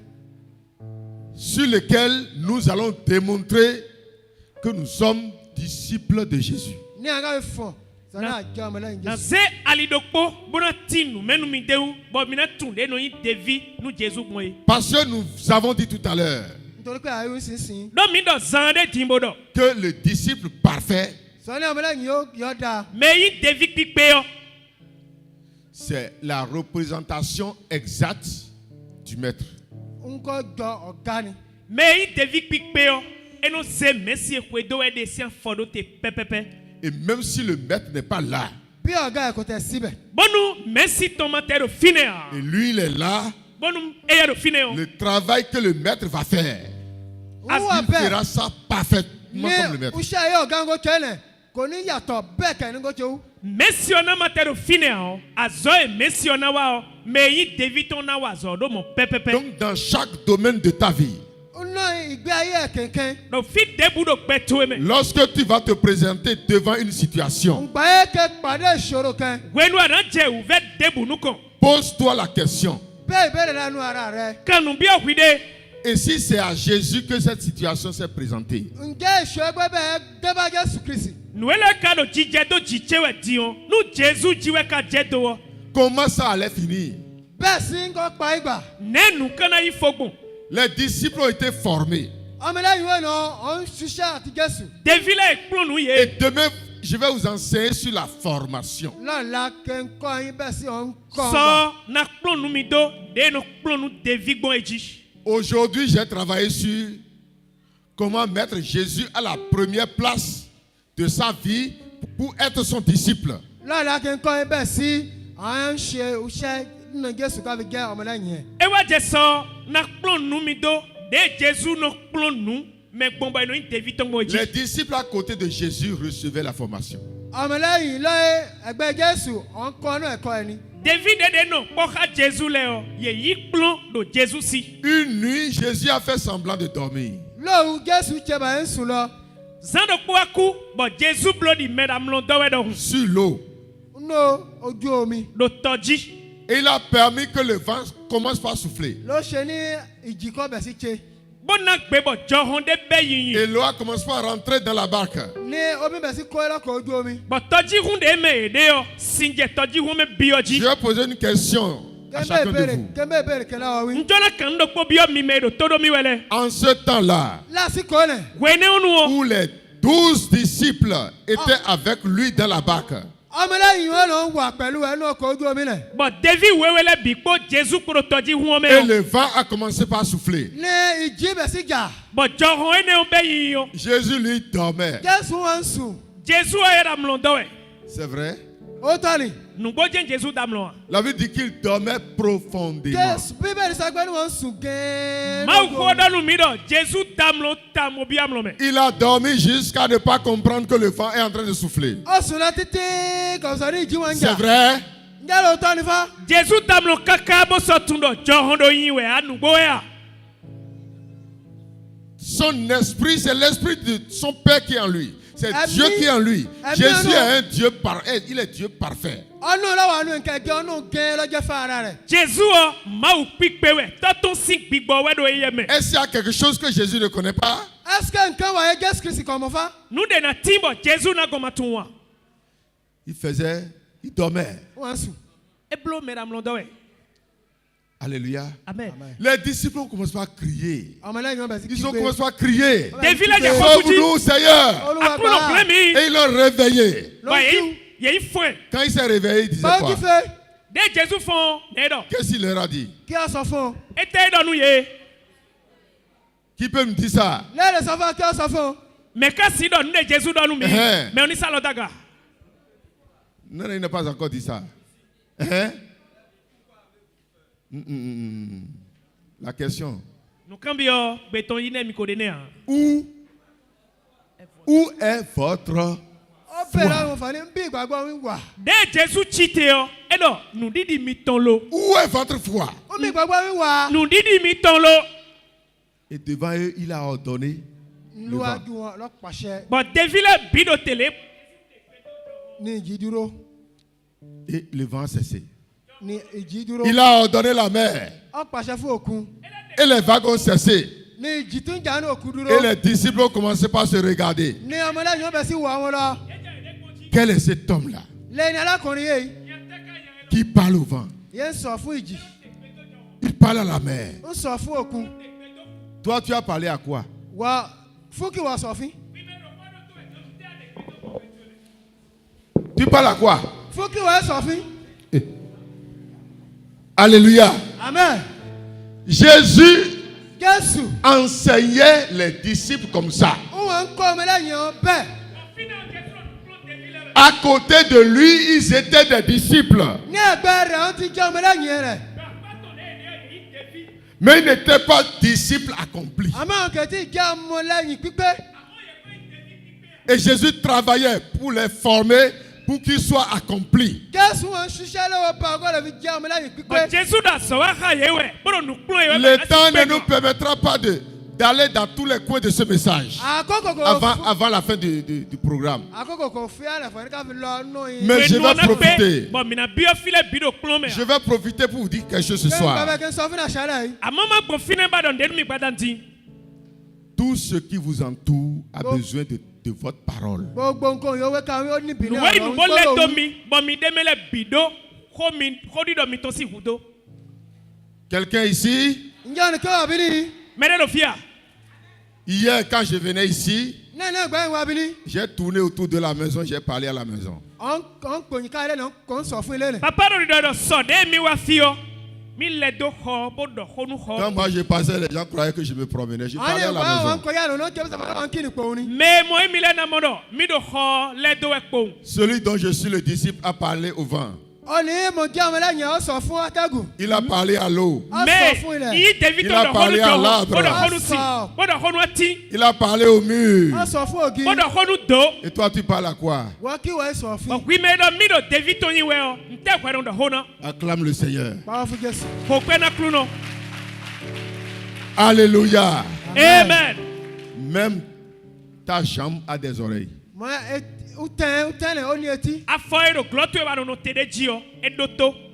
[SPEAKER 1] sur lequel nous allons démontrer que nous sommes disciples de Jésus.
[SPEAKER 3] ní àga ìfọ̀ sani
[SPEAKER 2] Na-
[SPEAKER 3] àjẹ́ ọmọ lẹ́yìn
[SPEAKER 2] Na
[SPEAKER 3] Jésù.
[SPEAKER 2] ze ali dokpo bona tinu menu mi dewu bo mina tunde no yin devi nu Jesu gbon e.
[SPEAKER 1] Parce que nous avons dit tout à l'heure
[SPEAKER 3] nítorí pé àyè sísìn.
[SPEAKER 2] Do mi do zan de dimbo do.
[SPEAKER 1] que le disciple parfait,
[SPEAKER 3] sani ọmọ lẹ́yìn yóò da.
[SPEAKER 2] Me yin devi pipe o
[SPEAKER 1] c'est la représentation exacte du maître.
[SPEAKER 3] ń kọ́ jọ ọ̀gá ni.
[SPEAKER 2] me yin devi pipe o eno se mesi ekwe do e de sian fodo te pepepe.
[SPEAKER 1] Et même si le maître n'est pas là,
[SPEAKER 3] bí ọ̀gá ẹ̀ kò tẹ̀ síbẹ̀.
[SPEAKER 2] Bonu merci tomate do fine a.
[SPEAKER 1] et lui il est là,
[SPEAKER 2] Bonu eya do fine o.
[SPEAKER 1] le travail que le maître va faire,
[SPEAKER 3] ń wà
[SPEAKER 1] il
[SPEAKER 3] bẹ́ẹ̀
[SPEAKER 1] fera ça parfaitement comme le
[SPEAKER 3] ní
[SPEAKER 1] maître.
[SPEAKER 3] iṣẹ́ ayé ọ̀gá ń kó tẹ́ lẹ̀ kò ní yàtọ̀ bẹ́ẹ̀ kẹ́ ní kó tẹ́ wú.
[SPEAKER 2] Merci ona mate do fine a. Azo e merci ona wa o. Me yin devi ton na wa zo do mo pepepe.
[SPEAKER 1] Donc dans chaque domaine de ta vie,
[SPEAKER 3] ń ná ìgbé ayé ẹ̀ kẹ̀kẹ́.
[SPEAKER 2] Do fit debu do peto me.
[SPEAKER 1] lorsque tu vas te présenter devant une situation,
[SPEAKER 3] ǹgbà yẹ kẹ́ pàdé ìṣòro kan.
[SPEAKER 2] Gwenu ana je u ve debu nu kon.
[SPEAKER 1] pose-toi la question.
[SPEAKER 3] bẹ́ẹ̀ ìbéèrè lẹ́nu ara rẹ̀.
[SPEAKER 2] Kanu bi ohide.
[SPEAKER 1] Et si c'est à Jésus que cette situation s'est présentée,
[SPEAKER 3] ǹjẹ́ ìṣó ẹgbẹ́ bẹ́ẹ̀ débà Jésù Kristi.
[SPEAKER 2] Nuele ka do jije do jichewe dion. Nu Jesu jiwe ka je do o.
[SPEAKER 1] comment ça allait finir?
[SPEAKER 3] bẹ́ẹ̀ sì ń kọ́ pa ìgbà.
[SPEAKER 2] Nenu kana yin fogbon.
[SPEAKER 1] Les disciples ont été formés.
[SPEAKER 3] ọmọ lẹ́yìn wọn náà ọ̀ ń ṣiṣẹ́ àti Jésù.
[SPEAKER 2] Devi la ekplonu
[SPEAKER 1] Et
[SPEAKER 2] ye.
[SPEAKER 1] demain, je vais vous enseigner sur la formation.
[SPEAKER 3] lọ́la kẹ́ ń kọ́ yín bẹ́ẹ̀ sì ọ̀ ń kọ́
[SPEAKER 2] So na kplonu mi do de no kplonu devi gbon eji.
[SPEAKER 1] Aujourd'hui, j'ai travaillé sur comment mettre Jésus à la première place de sa vie pour être son disciple.
[SPEAKER 3] lọ́la kẹ́ ń kọ́ yín bẹ́ẹ̀ sì à ń ṣe iṣẹ́ nínú Jésù ká fi jẹ́ ọmọ lẹ́yìn yẹn.
[SPEAKER 2] Ewa je so na kplonu mi do de Jesu no kplonu me gbon ba no yin devi ton gbon
[SPEAKER 1] Les
[SPEAKER 2] eji.
[SPEAKER 1] disciples à côté de Jésus recevaient la formation.
[SPEAKER 3] ọmọlẹ́yìn lọ́yẹ́ ẹgbẹ́ Jésù ọ̀nkọ́ náà ẹ̀kọ́ ẹni.
[SPEAKER 2] David de no poka Jésus leo ye yikplon do Jésus si.
[SPEAKER 1] Une nuit, Jésus a fait semblant de dormir.
[SPEAKER 3] lóòrùn Jésù jẹba ń sùn lọ.
[SPEAKER 2] Zando kwaku bo Jésus blo di medam lo dowe do
[SPEAKER 1] Sur l'eau.
[SPEAKER 3] nínú ojú omi.
[SPEAKER 2] do toji.
[SPEAKER 1] Et il a permis que le vent commence par souffler.
[SPEAKER 3] ló ṣe ní ìjì kan bẹ̀ sí ṣe.
[SPEAKER 2] Bona gbebo johon de be yin.
[SPEAKER 1] Et l'eau a commencé par rentrer dans la barque.
[SPEAKER 3] ní omi bẹ̀ sí kó lọ́kọ̀ ojú omi.
[SPEAKER 2] Bo toji hunde me ede yo sinje toji hume bioji.
[SPEAKER 1] Je vais poser une question à chacun de vous.
[SPEAKER 3] kẹ́mbẹ́ ìbéèrè kẹ́lá wa wí.
[SPEAKER 2] Njona kan do po bio mi me do todo mi wele.
[SPEAKER 1] En ce temps-là,
[SPEAKER 3] lásìkò nẹ̀.
[SPEAKER 2] Wene onu o.
[SPEAKER 1] où les 12 disciples étaient avec lui dans la barque,
[SPEAKER 3] ọmọlẹ́yìn wọn ló ń wà pẹ̀lú ẹnu ọkọ̀ ojú omi nẹ̀.
[SPEAKER 2] Bo David wewele bi po Jésus pro toji hume
[SPEAKER 1] et
[SPEAKER 2] o.
[SPEAKER 1] le vent a commencé par souffler.
[SPEAKER 3] ní ìjì bẹ̀ sí jà.
[SPEAKER 2] Bo johon ene o be yin yo.
[SPEAKER 1] Jésus lui dormait.
[SPEAKER 3] Jésù wọn ń sùn.
[SPEAKER 2] Jésus era mlo dowe.
[SPEAKER 1] C'est vrai?
[SPEAKER 3] ó tọ́ ni.
[SPEAKER 2] Nugbo jen Jésus damlo.
[SPEAKER 1] La Bible dit qu'il dormait profondément.
[SPEAKER 3] Jésù bíbélì sọ pé ní wọ́n ń sùn gẹ́ẹ́.
[SPEAKER 2] Ma ko do nu mi do Jésus damlo tamo bi amlo me.
[SPEAKER 1] Il a dormi jusqu'à ne pas comprendre que le vent est en train de souffler.
[SPEAKER 3] ó sùn lọ títí kò sọ ní ìjì wọn ń
[SPEAKER 1] C'est
[SPEAKER 3] jà.
[SPEAKER 1] vrai?
[SPEAKER 3] ǹjẹ́ lóòótọ́ ni fa.
[SPEAKER 2] Jésus damlo kaka bo so tundo johon do yin we anugbo ya.
[SPEAKER 1] Son esprit, c'est l'esprit de son Père qui est en lui. C'est
[SPEAKER 3] Ami-
[SPEAKER 1] Dieu qui est en lui.
[SPEAKER 3] Ami-
[SPEAKER 1] Jésus
[SPEAKER 3] non.
[SPEAKER 1] est un Dieu il est Dieu parfait.
[SPEAKER 3] ọ̀nù lọ́wọ́ àánú nkẹ́kẹ́ ọ̀nù gẹ́ẹ́ lọ́jọ́ fún ara rẹ̀.
[SPEAKER 2] Jésus o ma u pipe we taton sin gbigbo we do ye me.
[SPEAKER 1] Est-ce qu'il y a quelque chose que Jésus ne connaît pas?
[SPEAKER 3] est-ce que nǹkan wà yẹ Jésù Kristi kọ̀ mọ́ fa.
[SPEAKER 2] Nu de na timbo Jésus na goma tunwa.
[SPEAKER 1] Il dormait.
[SPEAKER 3] wọ́n ń sùn.
[SPEAKER 2] E blo me damlo dowe.
[SPEAKER 1] Alléluia.
[SPEAKER 2] Amen.
[SPEAKER 1] Les disciples ont commencé à crier.
[SPEAKER 3] ọmọlẹ́yìn wọn bẹ̀ sí
[SPEAKER 1] Ils ont
[SPEAKER 3] kígbe.
[SPEAKER 1] commencé à crier.
[SPEAKER 2] David la ja
[SPEAKER 1] Sauve-nous, Seigneur.
[SPEAKER 3] Olúwa
[SPEAKER 2] Akuno
[SPEAKER 3] gbà á.
[SPEAKER 2] klemi.
[SPEAKER 1] Et ils l'ont réveillé.
[SPEAKER 3] ló
[SPEAKER 2] Ba
[SPEAKER 3] ń
[SPEAKER 2] ye
[SPEAKER 3] kíw.
[SPEAKER 2] ye fun.
[SPEAKER 1] Quand il s'est réveillé, il disait
[SPEAKER 3] báwo
[SPEAKER 1] quoi?
[SPEAKER 3] kí fẹ́.
[SPEAKER 2] De Jésus fon ne do.
[SPEAKER 1] Qu'est-ce qu'il leur a dit?
[SPEAKER 3] kí ọ sọ fún un.
[SPEAKER 2] Ete do nu ye.
[SPEAKER 1] Qui peut me dire ça?
[SPEAKER 3] lẹ́yìn sọ fún un kí ọ sọ fún un.
[SPEAKER 2] Me ka si do nu de Jésus do nu mi.
[SPEAKER 1] Eh.
[SPEAKER 2] Me oni salo daga.
[SPEAKER 1] Non, il n'a pas encore dit ça. Hein? La question.
[SPEAKER 2] Nu kan bi o beton yine mi ko de ne a.
[SPEAKER 1] Où est votre...
[SPEAKER 3] ó bẹ̀rẹ̀ àwọn òfààní ń bí ìgbàgbọ́ ń wà.
[SPEAKER 2] De Jésus chite o. E do nu didi mi ton lo.
[SPEAKER 1] Où est votre foi?
[SPEAKER 3] ó bí ìgbàgbọ́ ń wà.
[SPEAKER 2] Nu didi mi ton lo.
[SPEAKER 1] Et devant eux, il a ordonné le vent.
[SPEAKER 3] níwájú wọn lọ́pàṣẹ
[SPEAKER 2] But David le bi do tele.
[SPEAKER 3] ní ìjì dúró.
[SPEAKER 1] Et le vent a cessé.
[SPEAKER 3] ní ìjì dúró.
[SPEAKER 1] Il a ordonné la mer.
[SPEAKER 3] ó pàṣẹ fún òkun.
[SPEAKER 1] Et les vagues ont cessé.
[SPEAKER 3] ní ìjì tó ń jà ní òkun dúró.
[SPEAKER 1] Et les disciples ont commencé par se regarder.
[SPEAKER 3] ní ọmọlẹ́yìn wọn bẹ̀ sí wà wọn lọ.
[SPEAKER 1] Quel est cet homme-là
[SPEAKER 3] lẹ́yìn alákùnrin yìí
[SPEAKER 1] qui parle au vent?
[SPEAKER 3] yẹn ń sọ fún ìjì.
[SPEAKER 1] Il parle à la mer.
[SPEAKER 3] ń sọ fún òkun.
[SPEAKER 1] Toi, tu as parlé à quoi?
[SPEAKER 3] wà fún kí wọ́n sọ fún.
[SPEAKER 1] Tu parles à quoi?
[SPEAKER 3] fún kí wọ́n sọ fún.
[SPEAKER 1] Alléluia.
[SPEAKER 3] amen.
[SPEAKER 1] Jésus
[SPEAKER 3] Jésù
[SPEAKER 1] enseignait les disciples comme ça.
[SPEAKER 3] wọ́n ń kọ́ ọmọlẹ́yìn wọn bẹ́ẹ̀.
[SPEAKER 1] À côté de lui, ils étaient des disciples.
[SPEAKER 3] ní ẹgbẹ́ rẹ̀ wọ́n ti jẹ́ ọmọlẹ́yìn rẹ̀.
[SPEAKER 1] Mais ils n'étaient pas disciples accomplis.
[SPEAKER 3] àmọ́ àwọn kẹ̀tì jẹ́ ọmọlẹ́yìn pípé.
[SPEAKER 1] Et Jésus travaillait pour les former, pour qu'ils soient accomplis.
[SPEAKER 3] Jésù wọn ń ṣiṣẹ́ lọ́wọ́ pa ọgọ́dọ̀ fi jẹ́ ọmọlẹ́yìn pípé.
[SPEAKER 2] But Jésus da so wa ha ye we. Bro nu kplo ye we.
[SPEAKER 1] Le temps ne nous permettra pas d'aller dans tous les coins de ce message
[SPEAKER 3] àkókò kò
[SPEAKER 1] avant la fin du programme.
[SPEAKER 3] àkókò kò fi àlẹ́ fún ẹni ká fi lọ nù yín.
[SPEAKER 1] Mais je vais profiter.
[SPEAKER 2] Bon mina bio file bi do kplo me.
[SPEAKER 1] Je vais profiter pour vous dire quelque chose ce
[SPEAKER 3] kí n
[SPEAKER 1] soir.
[SPEAKER 3] bàbá kí n sọ fún àṣálẹ́ yìí.
[SPEAKER 2] Amo ma gbo fine ba don de mi gbadanti.
[SPEAKER 1] Tout ce qui vous entoure a besoin de votre parole.
[SPEAKER 3] gbogbo nǹkan yòówé kan ó ní ìbílẹ̀
[SPEAKER 2] Nu we nu bo le
[SPEAKER 3] gbọ́dọ̀
[SPEAKER 2] to
[SPEAKER 3] wí.
[SPEAKER 2] mi. Bon mi de mele bido. Ko di do mi to si hudo.
[SPEAKER 1] Quelqu'un ici,
[SPEAKER 3] ǹjẹ́ ni kí wọ́n bí ní.
[SPEAKER 2] Mere do fia.
[SPEAKER 1] hier quand je venais ici,
[SPEAKER 3] nínú ẹgbẹ́ ìwà bí ní.
[SPEAKER 1] j'ai tourné autour de la maison, j'ai parlé à la maison.
[SPEAKER 3] ọ̀ ń pòyìn ká ilé náà kò ń sọ fún ilé rẹ̀.
[SPEAKER 2] Papa do so de mi wa fio. Mi le do ho bo do honu
[SPEAKER 1] Quand
[SPEAKER 2] ho.
[SPEAKER 1] moi je passais, les gens croyaient que je me promenais. Je
[SPEAKER 3] àwọn
[SPEAKER 1] parlais à
[SPEAKER 3] ìwà
[SPEAKER 1] la
[SPEAKER 3] àwọn
[SPEAKER 1] maison.
[SPEAKER 3] kọjá lónà jẹ́ sọ́mọ́ àwọn kí ni pòun ni.
[SPEAKER 2] Me mo mi le na mo do. Mi do ho le do e po.
[SPEAKER 1] Celui dont je suis le disciple a parlé au vent.
[SPEAKER 3] Ọ̀nì mo jẹ́ ọmọ lẹ́yìn ọ̀sọ̀ fún atẹ́gùn.
[SPEAKER 1] Il a parlé à l'eau.
[SPEAKER 2] Mais il David
[SPEAKER 1] Il a parlé à l'arbre. Il a parlé au mur.
[SPEAKER 3] Ọ̀sọ̀ fún ògì.
[SPEAKER 1] Et toi, tu parles à quoi?
[SPEAKER 3] Wọ́n kí wọ́n sọ̀ fún.
[SPEAKER 1] Acclame le Seigneur.
[SPEAKER 3] Báwo fún Jésù.
[SPEAKER 1] Alléluia.
[SPEAKER 2] Amen.
[SPEAKER 1] Même ta jambe a des oreilles.
[SPEAKER 3] Mọ utẹ́lẹ̀ ó ní etí.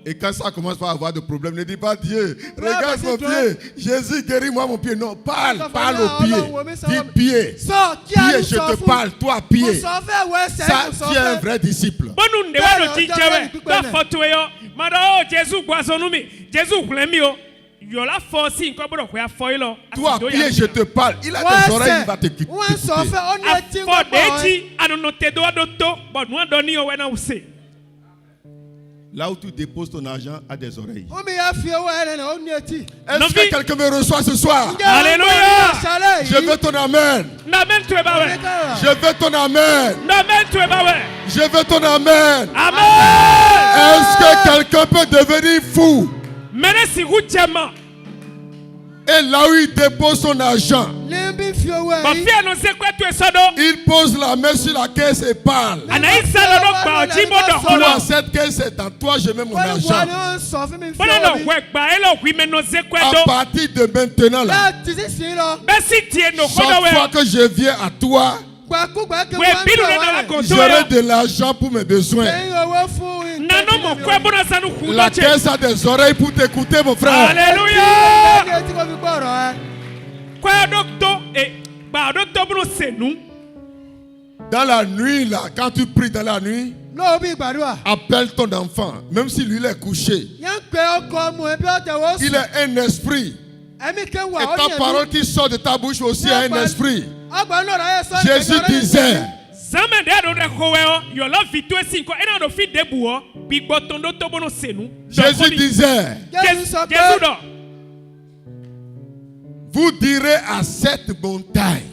[SPEAKER 1] Et quand ça commence par avoir des problèmes, ne dis pas Dieu, regarde mon pied, Jésus guéris-moi mon pied. Non, parle au pied. Dis pied. Pied, je te parle, toi pied. Ça, tu es un vrai disciple. Toi pied, je te parle. Il a des oreilles, il va t'écouter. Là où tu déposes ton argent a des oreilles. Est-ce que quelqu'un me reçoit ce soir?
[SPEAKER 2] Alléluia.
[SPEAKER 1] Je veux ton amen. Je veux ton amen. Je veux ton amen. Est-ce que quelqu'un peut devenir fou? Et là où il dépose son argent, il pose la main sur la caisse et parle. Toi, cette caisse est à toi, je mets mon argent. À partir de maintenant, là, chaque fois que je viens à toi, j'aurai de l'argent pour mes besoins. La caisse a des oreilles pour t'écouter, mon frère.
[SPEAKER 2] Alléluia.
[SPEAKER 1] Dans la nuit, là, quand tu pries dans la nuit, appelle ton enfant, même si lui il est couché. Il est un esprit. Et ta parole qui sort de ta bouche aussi est un esprit. Jésus disait, Jésus disait, vous direz à cette montagne,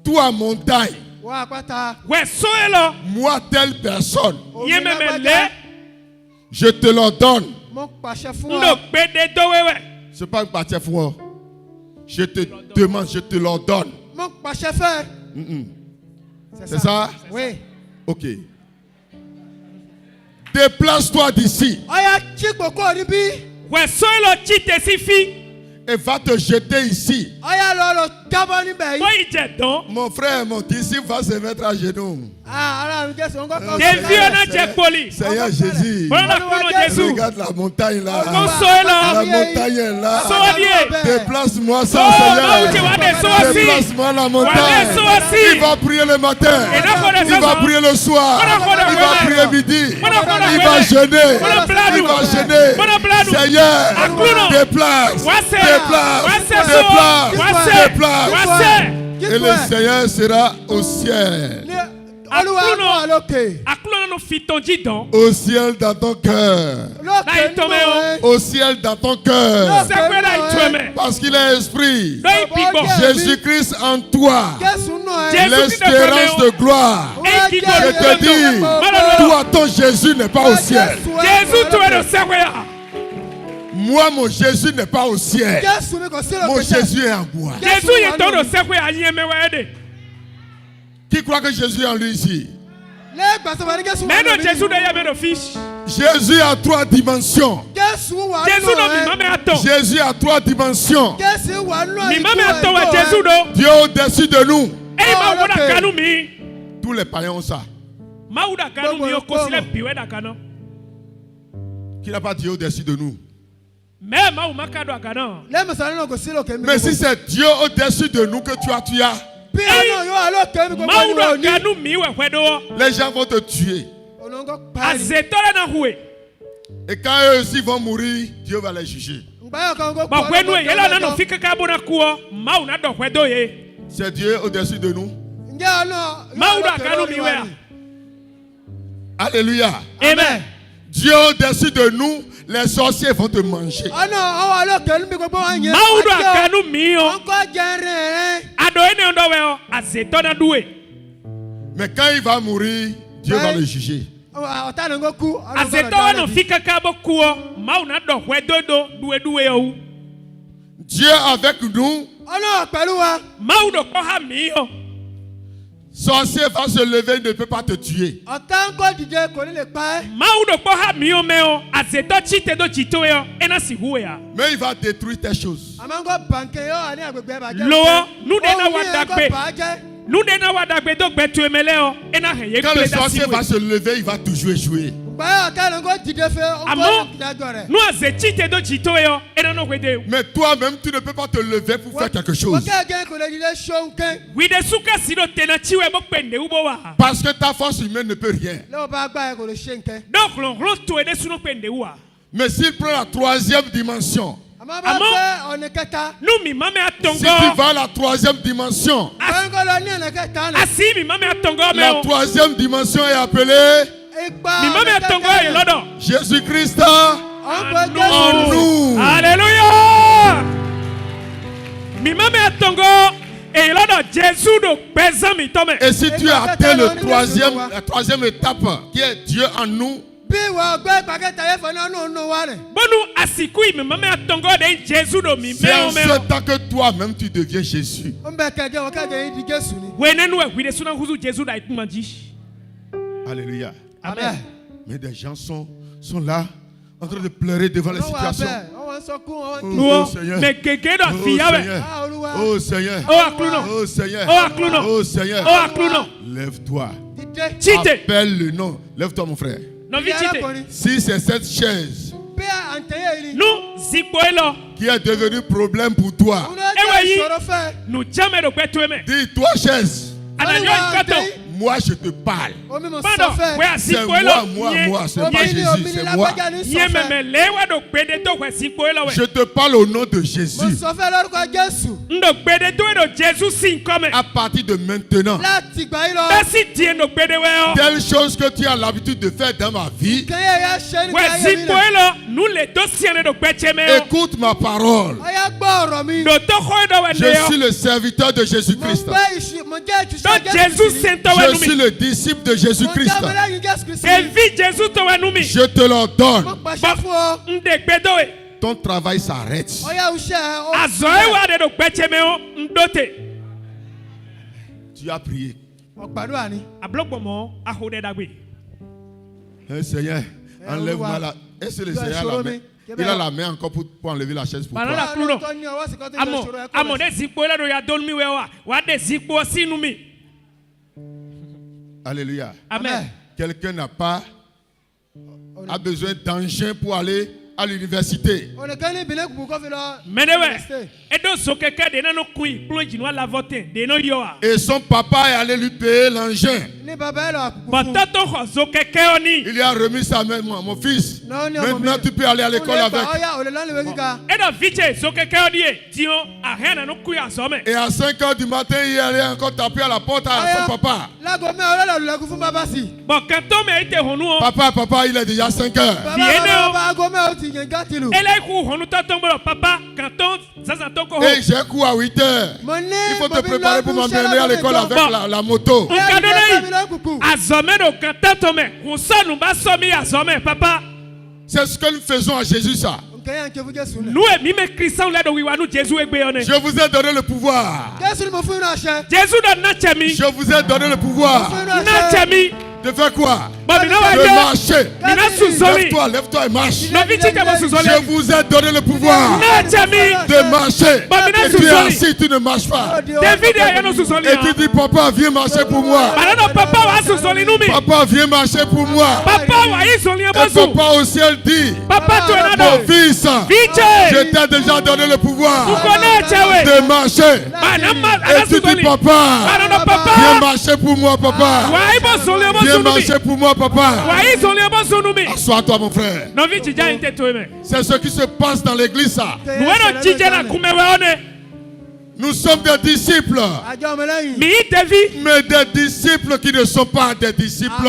[SPEAKER 1] toi montagne, moi telle personne, je te l'ordonne. C'est pas un parti fou. Je te demande, je te l'ordonne. C'est ça?
[SPEAKER 3] Oui.
[SPEAKER 1] Ok. Déplace-toi d'ici. Et va te jeter ici. Mon frère, mon disciple va se mettre à genoux. Seigneur Jésus, regarde la montagne là. La montagne est là. Déplace-moi ça, Seigneur. Déplace-moi la montagne. Il va prier le matin. Il va prier le soir. Il va prier midi. Il va jeûner. Il va jeûner. Seigneur, déplace. Et le Seigneur sera au ciel. Au ciel dans ton cœur. Au ciel dans ton cœur. Parce qu'il est esprit. Jésus-Christ en toi. L'espérance de gloire. Je te dis, toi ton Jésus n'est pas au ciel. Moi, mon Jésus n'est pas au ciel. Mon Jésus est en moi. Qui croit que Jésus est en lui ici? Jésus a 3 dimensions. Jésus a 3 dimensions. Dieu au-dessus de nous. Tous les païens ont ça. Qui n'a pas Dieu au-dessus de nous? Mais si c'est Dieu au-dessus de nous que tu as. Les gens vont te tuer. Et quand eux aussi vont mourir, Dieu va les juger. C'est Dieu au-dessus de nous. Alléluia.
[SPEAKER 2] Amen.
[SPEAKER 1] Dieu au-dessus de nous, les sorciers vont te manger. Mais quand il va mourir, Dieu va
[SPEAKER 3] Ouais.
[SPEAKER 1] le juger.
[SPEAKER 3] ọ̀tá ni kò kú.
[SPEAKER 2] Azetɔ no fi kaka bo kuo. Mau na do hwe dodo duwe o.
[SPEAKER 1] Dieu avec nous,
[SPEAKER 3] ọlọ́run pẹ̀lú wa.
[SPEAKER 2] Mau do ko ha mi o.
[SPEAKER 1] sorcier va se lever, il ne peut pas te tuer.
[SPEAKER 3] ọ̀tá ń kọ́ dìde kò ní lè pa ẹ́.
[SPEAKER 2] Mau do ko ha mi o me o. Azetɔ chite do chito yo. Ena si huwe ya.
[SPEAKER 1] Mais il va détruire tes choses.
[SPEAKER 3] àmọ́ ń kọ́ bànkẹ́ yóò wà ní agbègbè bàjẹ́.
[SPEAKER 2] Lọ́wọ́, nu de na
[SPEAKER 3] Ohun
[SPEAKER 2] wa
[SPEAKER 3] ní
[SPEAKER 2] dagbe.
[SPEAKER 3] ẹ̀kọ́ bàjẹ́.
[SPEAKER 2] Nu de na wa dagbe do gbe tu emele o. Ena he ye
[SPEAKER 1] Quand le
[SPEAKER 2] kple da si
[SPEAKER 1] sorcier va
[SPEAKER 2] we.
[SPEAKER 1] se lever, il va toujours jouer.
[SPEAKER 3] gbàyà ọ̀tá ni kò dìde fẹ́.
[SPEAKER 2] Àmọ́,
[SPEAKER 3] dájọ́ rẹ̀.
[SPEAKER 2] nu aze chite do chito yo. Ena no hwe de.
[SPEAKER 1] Mais toi-même, tu ne peux pas te lever pour faire quelque chose.
[SPEAKER 3] wọ́n kẹ́kẹ́ kò lè dìde ṣóńkẹ́.
[SPEAKER 2] We de suka si do tena chiwe bo pende ubo wa.
[SPEAKER 1] Parce que ta force humaine ne peut rien.
[SPEAKER 3] lẹ́wọ̀n bá gbá ẹ̀ kò lè ṣe nkẹ́.
[SPEAKER 2] Donc l'on to ede suno pende wa.
[SPEAKER 1] Mais s'il prend la troisième dimension,
[SPEAKER 3] àmọ́ bá
[SPEAKER 2] Àmọ́,
[SPEAKER 3] fẹ́ ọ̀nà kẹta.
[SPEAKER 2] Nu mi mame
[SPEAKER 1] si tu
[SPEAKER 2] atongo.
[SPEAKER 1] vas à la troisième dimension,
[SPEAKER 3] gbẹ̀ngàn lọ ní ọ̀nà kẹta náà.
[SPEAKER 2] Asi mi mame atongo me
[SPEAKER 1] la
[SPEAKER 2] o.
[SPEAKER 1] troisième dimension est appelée
[SPEAKER 2] Mi
[SPEAKER 3] ipa
[SPEAKER 2] mame
[SPEAKER 3] ọ̀nà
[SPEAKER 2] atongo
[SPEAKER 3] kẹta
[SPEAKER 2] e
[SPEAKER 3] náà.
[SPEAKER 2] lodo.
[SPEAKER 1] Jésus-Christ
[SPEAKER 3] ọ̀n pé
[SPEAKER 1] en
[SPEAKER 3] Jésù.
[SPEAKER 1] nous.
[SPEAKER 2] Alléluia. Mi mame atongo e lodo Jésus do pesa mi tome.
[SPEAKER 1] Et si tu as atteint la troisième étape, qui est Dieu en nous,
[SPEAKER 3] bí wọ́n gbé pàkẹ́tà yẹn fẹ́ náà nù wá rẹ̀.
[SPEAKER 2] Bonu asiku mi mame atongo de Jésus do mi
[SPEAKER 1] c'est
[SPEAKER 2] me
[SPEAKER 1] en
[SPEAKER 2] o me
[SPEAKER 1] ce
[SPEAKER 2] o.
[SPEAKER 1] temps que toi-même tu deviens Jésus.
[SPEAKER 3] ń bẹ kẹjẹ wọn kẹjẹ yìí di Jésù ni.
[SPEAKER 2] We nenu e wi de suna huzu Jésus da ikumanji.
[SPEAKER 1] Alléluia.
[SPEAKER 2] Amen.
[SPEAKER 1] Mais des gens sont là, en train de pleurer devant les
[SPEAKER 3] wọ́n wà
[SPEAKER 1] situations.
[SPEAKER 3] bẹ́ẹ̀ wọ́n wọ́n sọkún wọ́n kí.
[SPEAKER 2] Nuo
[SPEAKER 1] Seigneur.
[SPEAKER 2] me keke do
[SPEAKER 1] Oh
[SPEAKER 2] fiya we.
[SPEAKER 1] Seigneur.
[SPEAKER 3] Ah, Olúwa.
[SPEAKER 1] Oh Seigneur.
[SPEAKER 2] O akluno.
[SPEAKER 1] Oh Seigneur.
[SPEAKER 2] Oh akluno.
[SPEAKER 1] Oh Seigneur.
[SPEAKER 2] O akluno.
[SPEAKER 1] Lève-toi.
[SPEAKER 3] dìde.
[SPEAKER 2] Chite.
[SPEAKER 1] Appelle le nom. Lève-toi mon frère.
[SPEAKER 2] No vi
[SPEAKER 3] Ìdí
[SPEAKER 2] chite.
[SPEAKER 3] arákùnrin.
[SPEAKER 1] Si c'est cette chaise
[SPEAKER 3] bí àǹtẹ̀yẹ yìí ni.
[SPEAKER 2] Nu zikpo elo.
[SPEAKER 1] qui est devenue problème pour toi,
[SPEAKER 3] òun ló
[SPEAKER 2] Ewa
[SPEAKER 3] jẹ́
[SPEAKER 2] yìí.
[SPEAKER 3] ìṣòro fẹ́.
[SPEAKER 2] Nu jame do petu eme.
[SPEAKER 1] dis toi chaise,
[SPEAKER 2] Anayo
[SPEAKER 3] Olúwa,
[SPEAKER 2] ikato.
[SPEAKER 3] àǹtẹ̀yẹ.
[SPEAKER 1] moi je te parle.
[SPEAKER 3] omi mo
[SPEAKER 2] Pardon.
[SPEAKER 3] sọ fẹ́.
[SPEAKER 2] We
[SPEAKER 1] C'est
[SPEAKER 2] azikpo
[SPEAKER 1] moi,
[SPEAKER 2] elo.
[SPEAKER 1] moi, c'est pas
[SPEAKER 3] omi ni omi
[SPEAKER 1] Jésus,
[SPEAKER 3] ni
[SPEAKER 1] c'est moi.
[SPEAKER 3] lágbájá ní
[SPEAKER 2] Nye
[SPEAKER 3] sọ fẹ́.
[SPEAKER 2] meme lewa do gbede to we zikpo elo we.
[SPEAKER 1] Je te parle au nom de
[SPEAKER 3] mo
[SPEAKER 1] Jésus.
[SPEAKER 3] sọ fẹ́ lórúkọ Jésù.
[SPEAKER 2] Ndo gbede to do Jésus si nkome.
[SPEAKER 1] À partir de maintenant,
[SPEAKER 3] láti gbà yín lọ.
[SPEAKER 2] Besi die no gbede we o.
[SPEAKER 1] telle chose que tu as l'habitude de faire dans ma vie,
[SPEAKER 3] kẹ́yẹ yẹ ṣe ní
[SPEAKER 2] We
[SPEAKER 3] káyé mi
[SPEAKER 2] zikpo
[SPEAKER 3] lọ.
[SPEAKER 2] elo. Nu le do siene do gbeche me o.
[SPEAKER 1] écoute ma parole.
[SPEAKER 3] ọyá gbọ́ ọ̀rọ̀ mi.
[SPEAKER 2] Do to ko do we
[SPEAKER 1] Je
[SPEAKER 2] ne
[SPEAKER 1] suis
[SPEAKER 2] o.
[SPEAKER 1] le serviteur de
[SPEAKER 3] mo
[SPEAKER 1] Jésus-Christ.
[SPEAKER 3] mo jẹ́ ìtúsọ
[SPEAKER 2] Do Jésus
[SPEAKER 3] Jésù.
[SPEAKER 2] sento we
[SPEAKER 1] Je
[SPEAKER 2] nu
[SPEAKER 1] suis
[SPEAKER 2] mi.
[SPEAKER 1] le disciple de
[SPEAKER 3] mo
[SPEAKER 1] Jésus-Christ.
[SPEAKER 3] jẹ́ ọmọlẹ́yìn Jésù Kristi.
[SPEAKER 2] Evi Jésus to we nu mi.
[SPEAKER 1] Je te l'ordonne.
[SPEAKER 3] mo pàṣẹ fún ọ.
[SPEAKER 2] Nde gbedo we.
[SPEAKER 1] Ton travail s'arrête.
[SPEAKER 3] ọyá iṣẹ́ ọ.
[SPEAKER 2] Azo ewa de do gbeche me o. Ndote.
[SPEAKER 1] Tu as prié.
[SPEAKER 3] ọ̀gbàdúrà ni.
[SPEAKER 2] Ablogbomo ahode dagbe.
[SPEAKER 1] Hein, Seigneur, enlève-moi la. Est-ce que le Seigneur a la main? Il a la main encore pour enlever la chaise pour
[SPEAKER 2] Banana.
[SPEAKER 1] toi.
[SPEAKER 2] Kluno.
[SPEAKER 3] tó ní ọwọ́ sí kan tó ní
[SPEAKER 2] Amo,
[SPEAKER 3] ìṣòro ẹ̀kọ́
[SPEAKER 2] amo
[SPEAKER 3] rẹ̀.
[SPEAKER 2] de zikpo ela do ya don mi we wa. Wa de zikpo sinu mi.
[SPEAKER 1] Alléluia.
[SPEAKER 2] Amen.
[SPEAKER 1] Quelqu'un a besoin d'engin pour aller à l'université.
[SPEAKER 3] onìkan ní ìbílẹ̀ kùkù kọ́fì lọ.
[SPEAKER 2] Menewe. Edo so keke de nano kui. Plo jinu ala vote. De no yo a.
[SPEAKER 1] Et son papa est allé lui payer l'engin.
[SPEAKER 3] ní bàbá ẹ̀ lọ àkùkù fún.
[SPEAKER 2] Batato ho so keke oni.
[SPEAKER 1] Il lui a remis sa main, mon fils.
[SPEAKER 3] Non, non,
[SPEAKER 1] Maintenant,
[SPEAKER 3] mon
[SPEAKER 1] tu peux aller à l'école avec.
[SPEAKER 3] ọyá òlè lọ́nà ìwé gíga.
[SPEAKER 2] Edo viche so keke oni e. Tion ahena no kui asome.
[SPEAKER 1] Et à 5 h du matin, il est allé encore taper à la porte à son papa.
[SPEAKER 3] láago mẹ́rin ọlọ́lọ́ lùlẹ́kùn fún bàbá sí.
[SPEAKER 2] Bon kanto me ite honu o.
[SPEAKER 1] Papa, il est déjà 5 h.
[SPEAKER 3] bàbá aago mẹ́rin ó ti yẹn gàtì lù.
[SPEAKER 2] Ele ku honu taton bolo papa kanton sasa toko ho.
[SPEAKER 1] Et j'ai cours à 8 h.
[SPEAKER 3] mo ní
[SPEAKER 1] Il faut
[SPEAKER 3] mo
[SPEAKER 1] te
[SPEAKER 3] bí
[SPEAKER 1] préparer pour
[SPEAKER 3] lọ́kùn
[SPEAKER 1] m'emmener à l'école avec la moto.
[SPEAKER 2] Nkadona yi.
[SPEAKER 3] lọ́kùnkùn.
[SPEAKER 2] Azome do kantato me. Husonu ba somi azome papa.
[SPEAKER 1] C'est ce que nous faisons à Jésus, ça.
[SPEAKER 3] nkẹ́ yẹn nkẹ́ fún Jésù nù.
[SPEAKER 2] Nu e mi me Christian le do wiwa nu Jésus egbe one.
[SPEAKER 1] Je vous ai donné le pouvoir.
[SPEAKER 3] Jésù ni mo fún inú àṣẹ.
[SPEAKER 2] Jésus do nache mi.
[SPEAKER 1] Je vous ai donné le pouvoir.
[SPEAKER 3] fún inú
[SPEAKER 2] Nache
[SPEAKER 3] àṣẹ.
[SPEAKER 2] mi.
[SPEAKER 1] De faire quoi?
[SPEAKER 2] Bobi na wa
[SPEAKER 1] De
[SPEAKER 2] jo.
[SPEAKER 1] marcher.
[SPEAKER 2] Mina susoli.
[SPEAKER 1] Lève-toi et marche.
[SPEAKER 2] No vichi te mo susoli.
[SPEAKER 1] Je vous ai donné le pouvoir
[SPEAKER 2] Nache mi.
[SPEAKER 1] de marcher.
[SPEAKER 2] Bobi na
[SPEAKER 1] Et tu es
[SPEAKER 2] susoli.
[SPEAKER 1] assis, tu ne marches pas.
[SPEAKER 2] David ya no susoli.
[SPEAKER 1] Et tu dis, papa, viens marcher pour moi.
[SPEAKER 2] Banana papa wa susoli nu mi.
[SPEAKER 1] Papa, viens marcher pour moi.
[SPEAKER 2] Papa wa isoli
[SPEAKER 1] Et
[SPEAKER 2] ebozu.
[SPEAKER 1] papa au ciel dit,
[SPEAKER 2] Papa tu
[SPEAKER 1] mon
[SPEAKER 2] enado.
[SPEAKER 1] fils, je
[SPEAKER 2] Viche.
[SPEAKER 1] t'ai déjà donné le pouvoir
[SPEAKER 2] Ukona chewe.
[SPEAKER 1] de marcher.
[SPEAKER 2] Banama
[SPEAKER 1] Et
[SPEAKER 2] ala
[SPEAKER 1] tu dis,
[SPEAKER 2] susoli.
[SPEAKER 1] papa,
[SPEAKER 2] Banana
[SPEAKER 1] viens
[SPEAKER 2] papa.
[SPEAKER 1] marcher pour moi, papa.
[SPEAKER 2] Wa ibo soli
[SPEAKER 1] Viens
[SPEAKER 2] ebozu nu mi.
[SPEAKER 1] marcher pour moi, papa.
[SPEAKER 2] Wa isoli ebozu nu mi.
[SPEAKER 1] Assois-toi, mon frère.
[SPEAKER 2] No vichi ja inte to me.
[SPEAKER 1] C'est ce qui se passe dans l'église, ça.
[SPEAKER 2] Nueno jije na kumewe one.
[SPEAKER 1] Nous sommes des disciples,
[SPEAKER 3] àjọ ọmọlẹ́yìn.
[SPEAKER 2] Mi David.
[SPEAKER 1] mais des disciples qui ne sont pas des disciples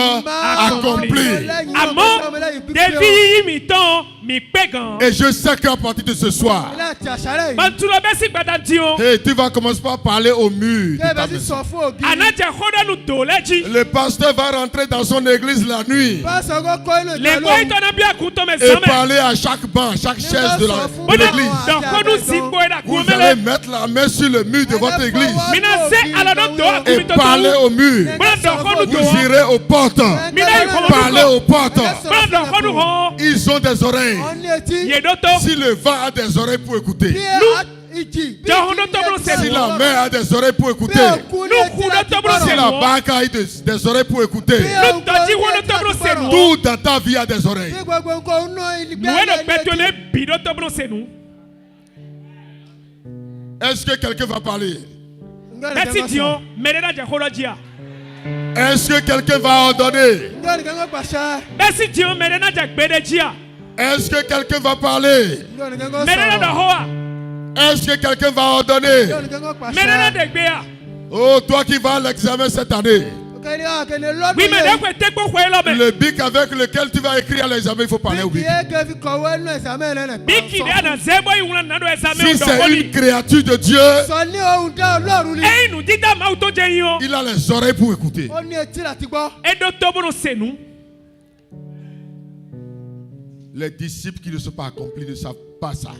[SPEAKER 1] accomplis.
[SPEAKER 2] Àmọ́ David yi mi tán mi pegan.
[SPEAKER 1] Et je sais qu'à partir de ce soir,
[SPEAKER 3] ilé àti àṣálẹ̀ yìí.
[SPEAKER 2] Bantulo besi gbada dion.
[SPEAKER 1] hey, tu vas commencer par parler au mur. de
[SPEAKER 3] kí ẹ
[SPEAKER 1] ta
[SPEAKER 3] bẹ sí
[SPEAKER 1] maison.
[SPEAKER 3] sọ fún ògiri.
[SPEAKER 2] Anaje hodonu doleji.
[SPEAKER 1] Le pasteur va rentrer dans son église la nuit
[SPEAKER 3] pásọ kó kó inú
[SPEAKER 2] Le
[SPEAKER 3] ìjọ
[SPEAKER 2] boy
[SPEAKER 3] lóhùn.
[SPEAKER 2] to bi akuto me
[SPEAKER 1] et
[SPEAKER 2] zame.
[SPEAKER 1] parler à chaque banc, à chaque chaise de
[SPEAKER 2] Bona
[SPEAKER 1] l'église.
[SPEAKER 2] do honu sipo eda
[SPEAKER 1] Vous allez
[SPEAKER 2] kumele.
[SPEAKER 1] mettre la main sur le mur de votre église
[SPEAKER 2] Mina se alodo do
[SPEAKER 1] et
[SPEAKER 2] akumi to
[SPEAKER 1] parler
[SPEAKER 2] to.
[SPEAKER 1] au mur.
[SPEAKER 2] Bona do honu do.
[SPEAKER 1] Vous irez aux portes, parler aux portes.
[SPEAKER 2] Bona do honu ho.
[SPEAKER 1] Ils ont des oreilles.
[SPEAKER 3] wọ́n ní etí.
[SPEAKER 2] Yedoto.
[SPEAKER 1] Si le vent a des oreilles pour écouter,
[SPEAKER 3] bí ìjì. bí
[SPEAKER 2] Jọ̀hún
[SPEAKER 3] ìjì
[SPEAKER 2] ló tọ́ bọ́lọ́
[SPEAKER 3] ní
[SPEAKER 2] sẹ́nu.
[SPEAKER 1] si
[SPEAKER 3] etí
[SPEAKER 1] la mer a des oreilles pour
[SPEAKER 3] bí
[SPEAKER 1] écouter,
[SPEAKER 3] òkú ní
[SPEAKER 2] Nous,
[SPEAKER 3] etí
[SPEAKER 2] nous,
[SPEAKER 3] láti
[SPEAKER 2] nous,
[SPEAKER 3] gbọ́rọ̀.
[SPEAKER 1] si la barque a des oreilles pour écouter,
[SPEAKER 3] bí
[SPEAKER 2] Nous, t'as dit, on ne t'a pas
[SPEAKER 3] gbọ́rọ̀.
[SPEAKER 1] tout dans ta vie a des oreilles.
[SPEAKER 3] bí gbogbo nǹkan ń ná ìgbé
[SPEAKER 2] Nous
[SPEAKER 3] ayé
[SPEAKER 2] no
[SPEAKER 3] ní
[SPEAKER 2] beto
[SPEAKER 3] etí.
[SPEAKER 2] ne bido to bro se nous.
[SPEAKER 1] Est-ce que quelqu'un va parler?
[SPEAKER 3] Ǹjẹ́
[SPEAKER 2] Merci
[SPEAKER 3] ẹnìkan
[SPEAKER 2] Dieu,
[SPEAKER 3] sọ?
[SPEAKER 2] mais là j'ai hologia.
[SPEAKER 1] Est-ce que quelqu'un va ordonner?
[SPEAKER 3] Ǹjẹ́ ẹnìkan pàṣẹ?
[SPEAKER 2] Merci Dieu, mais là j'ai bedegia.
[SPEAKER 1] Est-ce que quelqu'un va parler?
[SPEAKER 3] Ǹjẹ́ ẹnìkan
[SPEAKER 2] Mais là
[SPEAKER 3] sọ̀rọ̀?
[SPEAKER 2] do hoa.
[SPEAKER 1] Est-ce que quelqu'un va ordonner?
[SPEAKER 3] Ǹjẹ́ ẹnìkan
[SPEAKER 2] Mais là
[SPEAKER 3] pàṣẹ?
[SPEAKER 2] de gbea.
[SPEAKER 1] Oh, toi qui vas à l'examen cette année,
[SPEAKER 3] Òkèlè ọ̀kèlè lọ́dún
[SPEAKER 2] Oui, mais
[SPEAKER 3] yìí.
[SPEAKER 2] donc te ko khwe lo me.
[SPEAKER 1] le bic avec lequel tu vas écrire à l'examen, il faut parler au
[SPEAKER 3] Bí
[SPEAKER 1] bic.
[SPEAKER 3] kìí ké fi kọ̀wé nínú ẹ̀sàmẹ́ rẹ̀ nẹ̀.
[SPEAKER 2] Biki de na zebo yi wona na do examen
[SPEAKER 1] Si
[SPEAKER 2] do
[SPEAKER 1] c'est
[SPEAKER 2] holi.
[SPEAKER 1] une créature de Dieu,
[SPEAKER 3] Sọ ní ohun dá Ọlọ́run ni.
[SPEAKER 2] Eh nous dit da ma auto je yin o.
[SPEAKER 1] il a les oreilles pour écouter.
[SPEAKER 3] Ó ní etí láti gbọ́.
[SPEAKER 2] E do to bro se nous.
[SPEAKER 1] Les disciples qui ne sont pas accomplis ne savent pas ça.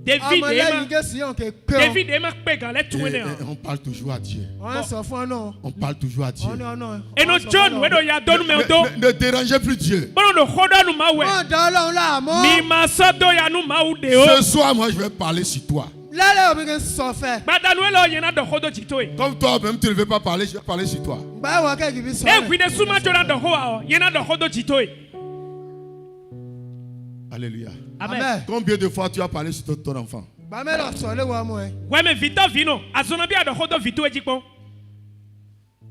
[SPEAKER 2] David
[SPEAKER 3] Ọmọ
[SPEAKER 2] e
[SPEAKER 3] lẹ́yìn
[SPEAKER 2] ma
[SPEAKER 3] Jésù yàn kè pé ọ.
[SPEAKER 2] David e ma pegan le
[SPEAKER 1] Et
[SPEAKER 2] tuwe ne.
[SPEAKER 1] on parle toujours à Dieu.
[SPEAKER 3] Wọ́n sọ fún ọ náà.
[SPEAKER 1] On parle toujours à Dieu.
[SPEAKER 3] Wọ́n ní ọ náà.
[SPEAKER 2] E no John we do ya donu me do.
[SPEAKER 1] Ne dérangez plus Dieu.
[SPEAKER 2] Bono do hodo nu ma we.
[SPEAKER 3] Wọ́n dá Ọlọ́run láàmú.
[SPEAKER 2] Mi ma so do ya nu ma u de o.
[SPEAKER 1] Ce soir, moi, je vais parler sur toi.
[SPEAKER 3] Lálẹ́ òbí kì í sọ fẹ́.
[SPEAKER 2] Gbadanu e lo yin na do hodo jito e.
[SPEAKER 1] Comme toi-même, tu ne veux pas parler, je vais parler sur toi.
[SPEAKER 3] Báwo kẹ́kì fi sọ
[SPEAKER 2] E
[SPEAKER 3] rẹ̀?
[SPEAKER 2] gwi de suma to na do hoa o. Yin na do hodo jito e.
[SPEAKER 1] Alléluia.
[SPEAKER 2] Amen.
[SPEAKER 3] Amen.
[SPEAKER 1] Combien de fois tu as parlé sur ton enfant?
[SPEAKER 3] Bàmẹ́lọ̀ sọ lé wọ́n mú ẹ.
[SPEAKER 2] Ouais mais vito vino. Azona bi ado hodo vito e jipon.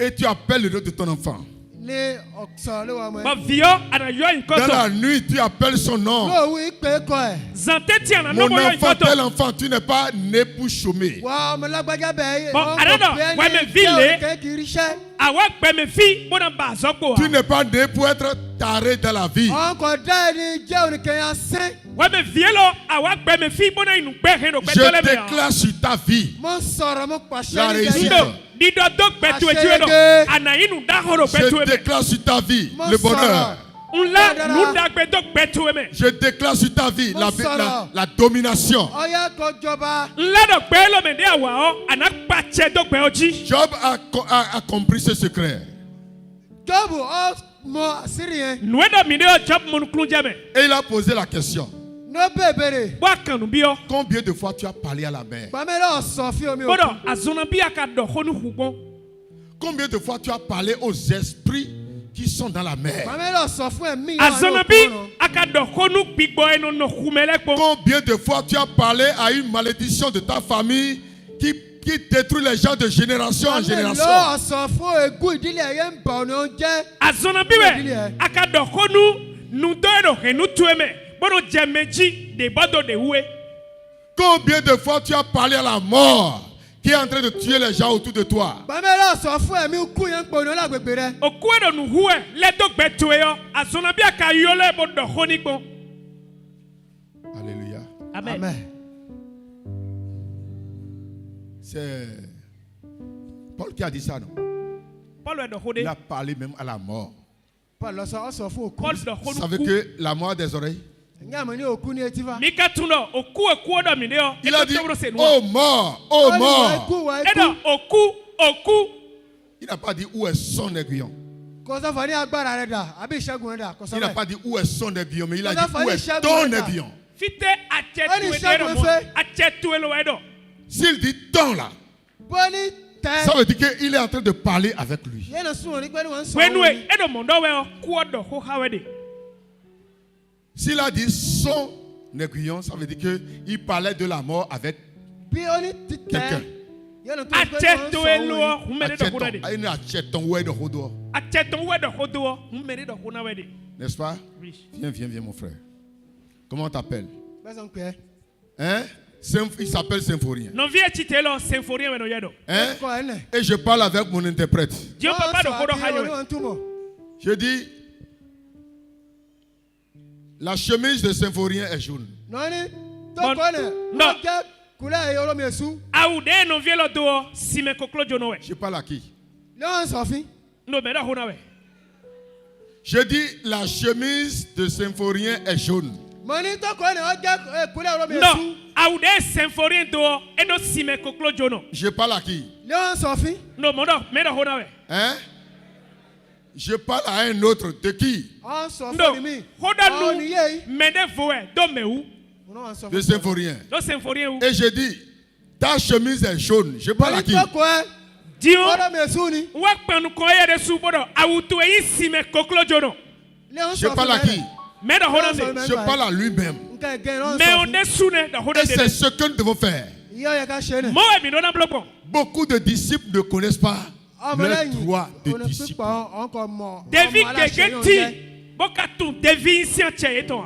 [SPEAKER 1] Et tu appelles le nom de ton enfant.
[SPEAKER 3] Ní ọ̀sọ̀ lé wọ́n mú ẹ.
[SPEAKER 2] Ba vio ana yo yin
[SPEAKER 1] Dans la
[SPEAKER 2] koto.
[SPEAKER 1] nuit, tu appelles son nom.
[SPEAKER 3] Lóòwú ìpè kọ ẹ̀.
[SPEAKER 2] Zante ti ana no
[SPEAKER 1] Mon
[SPEAKER 2] mo yo yin
[SPEAKER 1] enfant, tel
[SPEAKER 2] koto.
[SPEAKER 1] enfant, tu n'es pas né pour chômer.
[SPEAKER 3] Wọ́n ọmọ lágbájá bẹ̀
[SPEAKER 2] Bon, àdádọ̀, wọ́n mi fi lé.
[SPEAKER 3] kéèkì ríṣẹ́.
[SPEAKER 2] Awa gbe me fi bona ba zopo
[SPEAKER 1] Tu
[SPEAKER 2] wa.
[SPEAKER 1] n'es pas né pour être taré dans la vie.
[SPEAKER 3] Ọkọ̀ dá ẹni jẹ́ oníkẹyà sẹ́.
[SPEAKER 2] Ouais mais vielo awa gbe me fi bona inu gbe he no gbe
[SPEAKER 1] Je
[SPEAKER 2] tole me.
[SPEAKER 1] déclare sur ta vie
[SPEAKER 3] Mo sọ̀rọ̀ mo pàṣẹ
[SPEAKER 1] La
[SPEAKER 3] ní
[SPEAKER 1] réussite.
[SPEAKER 2] Ndo di do do gbe tu e tu e do.
[SPEAKER 3] Àṣeyege.
[SPEAKER 2] Ana inu da horo gbe tu
[SPEAKER 1] Je
[SPEAKER 2] e me.
[SPEAKER 1] déclare sur ta vie
[SPEAKER 3] Mon
[SPEAKER 1] le bonheur.
[SPEAKER 2] Nla nu da gbe do gbe tu e me.
[SPEAKER 1] Je déclare sur ta vie
[SPEAKER 3] Mon sort.
[SPEAKER 1] la domination.
[SPEAKER 3] Ọyá kò jọba.
[SPEAKER 2] Nla do gbe lo me de awa o. Ana pa che do gbe oji.
[SPEAKER 1] Job a compris ce secret.
[SPEAKER 3] Jọ́bù ọ mọ àṣírí yẹn.
[SPEAKER 2] Nu e do mi de o job mon klun je me.
[SPEAKER 1] Et il a posé la question.
[SPEAKER 3] Ní ó bèbèrè.
[SPEAKER 2] Bo akanu bi o.
[SPEAKER 1] Combien de fois tu as parlé à la mer?
[SPEAKER 3] Bàmẹ́lọ̀ sọ fí omi
[SPEAKER 2] Bodo
[SPEAKER 3] òkun.
[SPEAKER 2] azona bi aka do honu hugbon.
[SPEAKER 1] Combien de fois tu as parlé aux esprits qui sont dans la mer?
[SPEAKER 3] Bàmẹ́lọ̀ sọ fún ẹ̀mí
[SPEAKER 2] Azona bi aka do honu gbigbo eno no humele po.
[SPEAKER 1] Combien de fois tu as parlé à une malédiction de ta famille qui détruit les gens de génération en génération?
[SPEAKER 3] Bàmẹ́lọ̀ sọ fún egún ìdílé ẹ̀yẹ ń bà ọ́ jẹ́.
[SPEAKER 2] Azona bi we aka do honu nu do eno henu tu e me. Bodo jemeji de bodo de uwe.
[SPEAKER 1] Combien de fois tu as parlé à la mort qui est en train de tuer les gens autour de toi?
[SPEAKER 3] Bàmẹ́lọ̀ sọ fún ẹ̀mí kú yẹn ń pònú lágbègbè rẹ.
[SPEAKER 2] Oku edo nu huwe le do gbe tu e yo. Azona bi aka yo le bodo honi po.
[SPEAKER 1] Alléluia.
[SPEAKER 2] Amen.
[SPEAKER 3] Amen.
[SPEAKER 1] C'est Paul qui a dit ça, non?
[SPEAKER 2] Paul edo hode.
[SPEAKER 1] Il a parlé même à la mort.
[SPEAKER 3] Paul ọ sọ fún òkú.
[SPEAKER 2] Paul do
[SPEAKER 1] Vous
[SPEAKER 2] honu
[SPEAKER 1] savez
[SPEAKER 2] ku.
[SPEAKER 1] que la mort a des oreilles?
[SPEAKER 3] Ẹ̀yìn àmọ́ ní òkú ní etí fa.
[SPEAKER 2] Mika tuno oku eku odo mi de o.
[SPEAKER 1] Il a dit,
[SPEAKER 2] no.
[SPEAKER 1] oh mort, oh
[SPEAKER 3] Ó ní wà
[SPEAKER 1] mort.
[SPEAKER 3] ikú wà
[SPEAKER 2] Edo
[SPEAKER 3] ikú.
[SPEAKER 2] oku.
[SPEAKER 1] Il n'a pas dit où est son aiguillon.
[SPEAKER 3] Kò sọ fún ní agbára rẹ dà àbí ìṣẹ́gun rẹ dà kò sọ
[SPEAKER 1] Il n'a
[SPEAKER 3] bẹ́ẹ̀.
[SPEAKER 1] pas dit où est son aiguillon, mais il a
[SPEAKER 3] On a
[SPEAKER 1] dit
[SPEAKER 3] fallu
[SPEAKER 1] où est
[SPEAKER 3] chaque
[SPEAKER 1] ton
[SPEAKER 3] matin.
[SPEAKER 1] aiguillon.
[SPEAKER 2] Fite
[SPEAKER 3] Ó ní
[SPEAKER 2] achetu
[SPEAKER 3] ìṣẹ́gun
[SPEAKER 2] edo mo.
[SPEAKER 3] fẹ́.
[SPEAKER 2] Achetu elo edo.
[SPEAKER 1] S'il dit ton là,
[SPEAKER 3] Bọ́lí tẹ.
[SPEAKER 1] ça veut dire qu'il est en train de parler avec lui.
[SPEAKER 3] Yẹ́n lọ sún orí pẹ́lú wọn sọ
[SPEAKER 2] Wenu
[SPEAKER 3] òun
[SPEAKER 2] e
[SPEAKER 3] ni.
[SPEAKER 2] edo mondo we o ku odo ho hawede.
[SPEAKER 1] S'il a dit son aiguillon, ça veut dire qu'il parlait de la mort avec
[SPEAKER 3] Bí ó ní ti
[SPEAKER 1] quelqu'un.
[SPEAKER 3] tẹ. Yẹ́n lọ tó orí pẹ́lú wọn
[SPEAKER 2] Achetu
[SPEAKER 3] sọ
[SPEAKER 2] elo
[SPEAKER 3] òun
[SPEAKER 2] o humere do
[SPEAKER 1] Acheton,
[SPEAKER 2] hunade.
[SPEAKER 1] il y a acheton, ouais, de hodo.
[SPEAKER 2] Acheton we do hodo o humere do hunawede.
[SPEAKER 1] N'est-ce pas?
[SPEAKER 2] Oui.
[SPEAKER 1] Viens, mon frère. Comment on t'appelle?
[SPEAKER 3] ni. Bẹ́ẹ̀ sọ ń pẹ́.
[SPEAKER 1] Hein? Il s'appelle Symphorien.
[SPEAKER 2] Non vie chitelo symphonie we no yedo.
[SPEAKER 1] Hein?
[SPEAKER 3] Kọ́ ẹ̀ nẹ̀.
[SPEAKER 1] Et je parle avec mon interprète.
[SPEAKER 2] Dio papa do hodo
[SPEAKER 3] Wọ́n sọ àti
[SPEAKER 2] hayo.
[SPEAKER 3] orí wọn túmọ̀.
[SPEAKER 1] Je dis, La chemise de Symphorien est jaune.
[SPEAKER 3] nɔni tɔkɔ ne
[SPEAKER 2] non.
[SPEAKER 3] ɔkɛ kula ye yɔrɔ mi su
[SPEAKER 2] awu de no vie lo do si me koklo jono we
[SPEAKER 1] Je parle à qui?
[SPEAKER 3] lɛwɔn sɔfin
[SPEAKER 2] no me da hona we
[SPEAKER 1] Je dis la chemise de Symphorien est jaune.
[SPEAKER 3] mɔni tɔkɔ ne ɔkɛ kula yɔrɔ mi
[SPEAKER 2] no
[SPEAKER 3] su
[SPEAKER 2] awu de symphorien do e do si me koklo jono
[SPEAKER 1] Je parle à qui?
[SPEAKER 3] lɛwɔn sɔfin
[SPEAKER 2] no me da hona we
[SPEAKER 1] Hein? Je parle à un autre. De qui?
[SPEAKER 3] ɔn
[SPEAKER 2] no
[SPEAKER 3] sɔfin ni mi
[SPEAKER 2] hoda
[SPEAKER 3] ɔn ni
[SPEAKER 2] nu
[SPEAKER 3] ye
[SPEAKER 2] me de vo we do me wu
[SPEAKER 3] ɔn
[SPEAKER 1] De
[SPEAKER 3] sɔfin
[SPEAKER 1] Symphorien.
[SPEAKER 2] do symphorien wu
[SPEAKER 1] Et je dis, ta chemise est jaune. Je parle à
[SPEAKER 3] mɔni
[SPEAKER 1] qui?
[SPEAKER 3] tɔkɔ
[SPEAKER 2] dio
[SPEAKER 3] yɔrɔ mi su ni
[SPEAKER 2] wa panu ko ye de su bodo awu to yi si me koklo jono
[SPEAKER 3] lɛwɔn
[SPEAKER 1] Je parle à qui?
[SPEAKER 2] me da hona
[SPEAKER 3] Non,
[SPEAKER 2] me
[SPEAKER 3] non,
[SPEAKER 1] Je parle à lui-même.
[SPEAKER 3] nka gɛn ɔn
[SPEAKER 2] me on
[SPEAKER 3] sɔfin
[SPEAKER 2] de su ne da hona
[SPEAKER 1] Et c'est
[SPEAKER 2] de
[SPEAKER 1] ce que nous devons faire.
[SPEAKER 3] yɔ yɛ ka se ne
[SPEAKER 2] mo e mi do na blopo
[SPEAKER 1] Beaucoup de disciples ne connaissent pas
[SPEAKER 3] ɔmɔ
[SPEAKER 1] leur
[SPEAKER 3] lɛyin
[SPEAKER 1] droit de
[SPEAKER 3] ɔni
[SPEAKER 1] disciple.
[SPEAKER 3] pípọ̀ ɔnkɔ mɔ
[SPEAKER 2] David
[SPEAKER 3] ɔmɔ aláṣẹ
[SPEAKER 2] quelqu'un
[SPEAKER 3] yóò
[SPEAKER 2] ti
[SPEAKER 3] jɛ
[SPEAKER 2] boka tun David si anche eto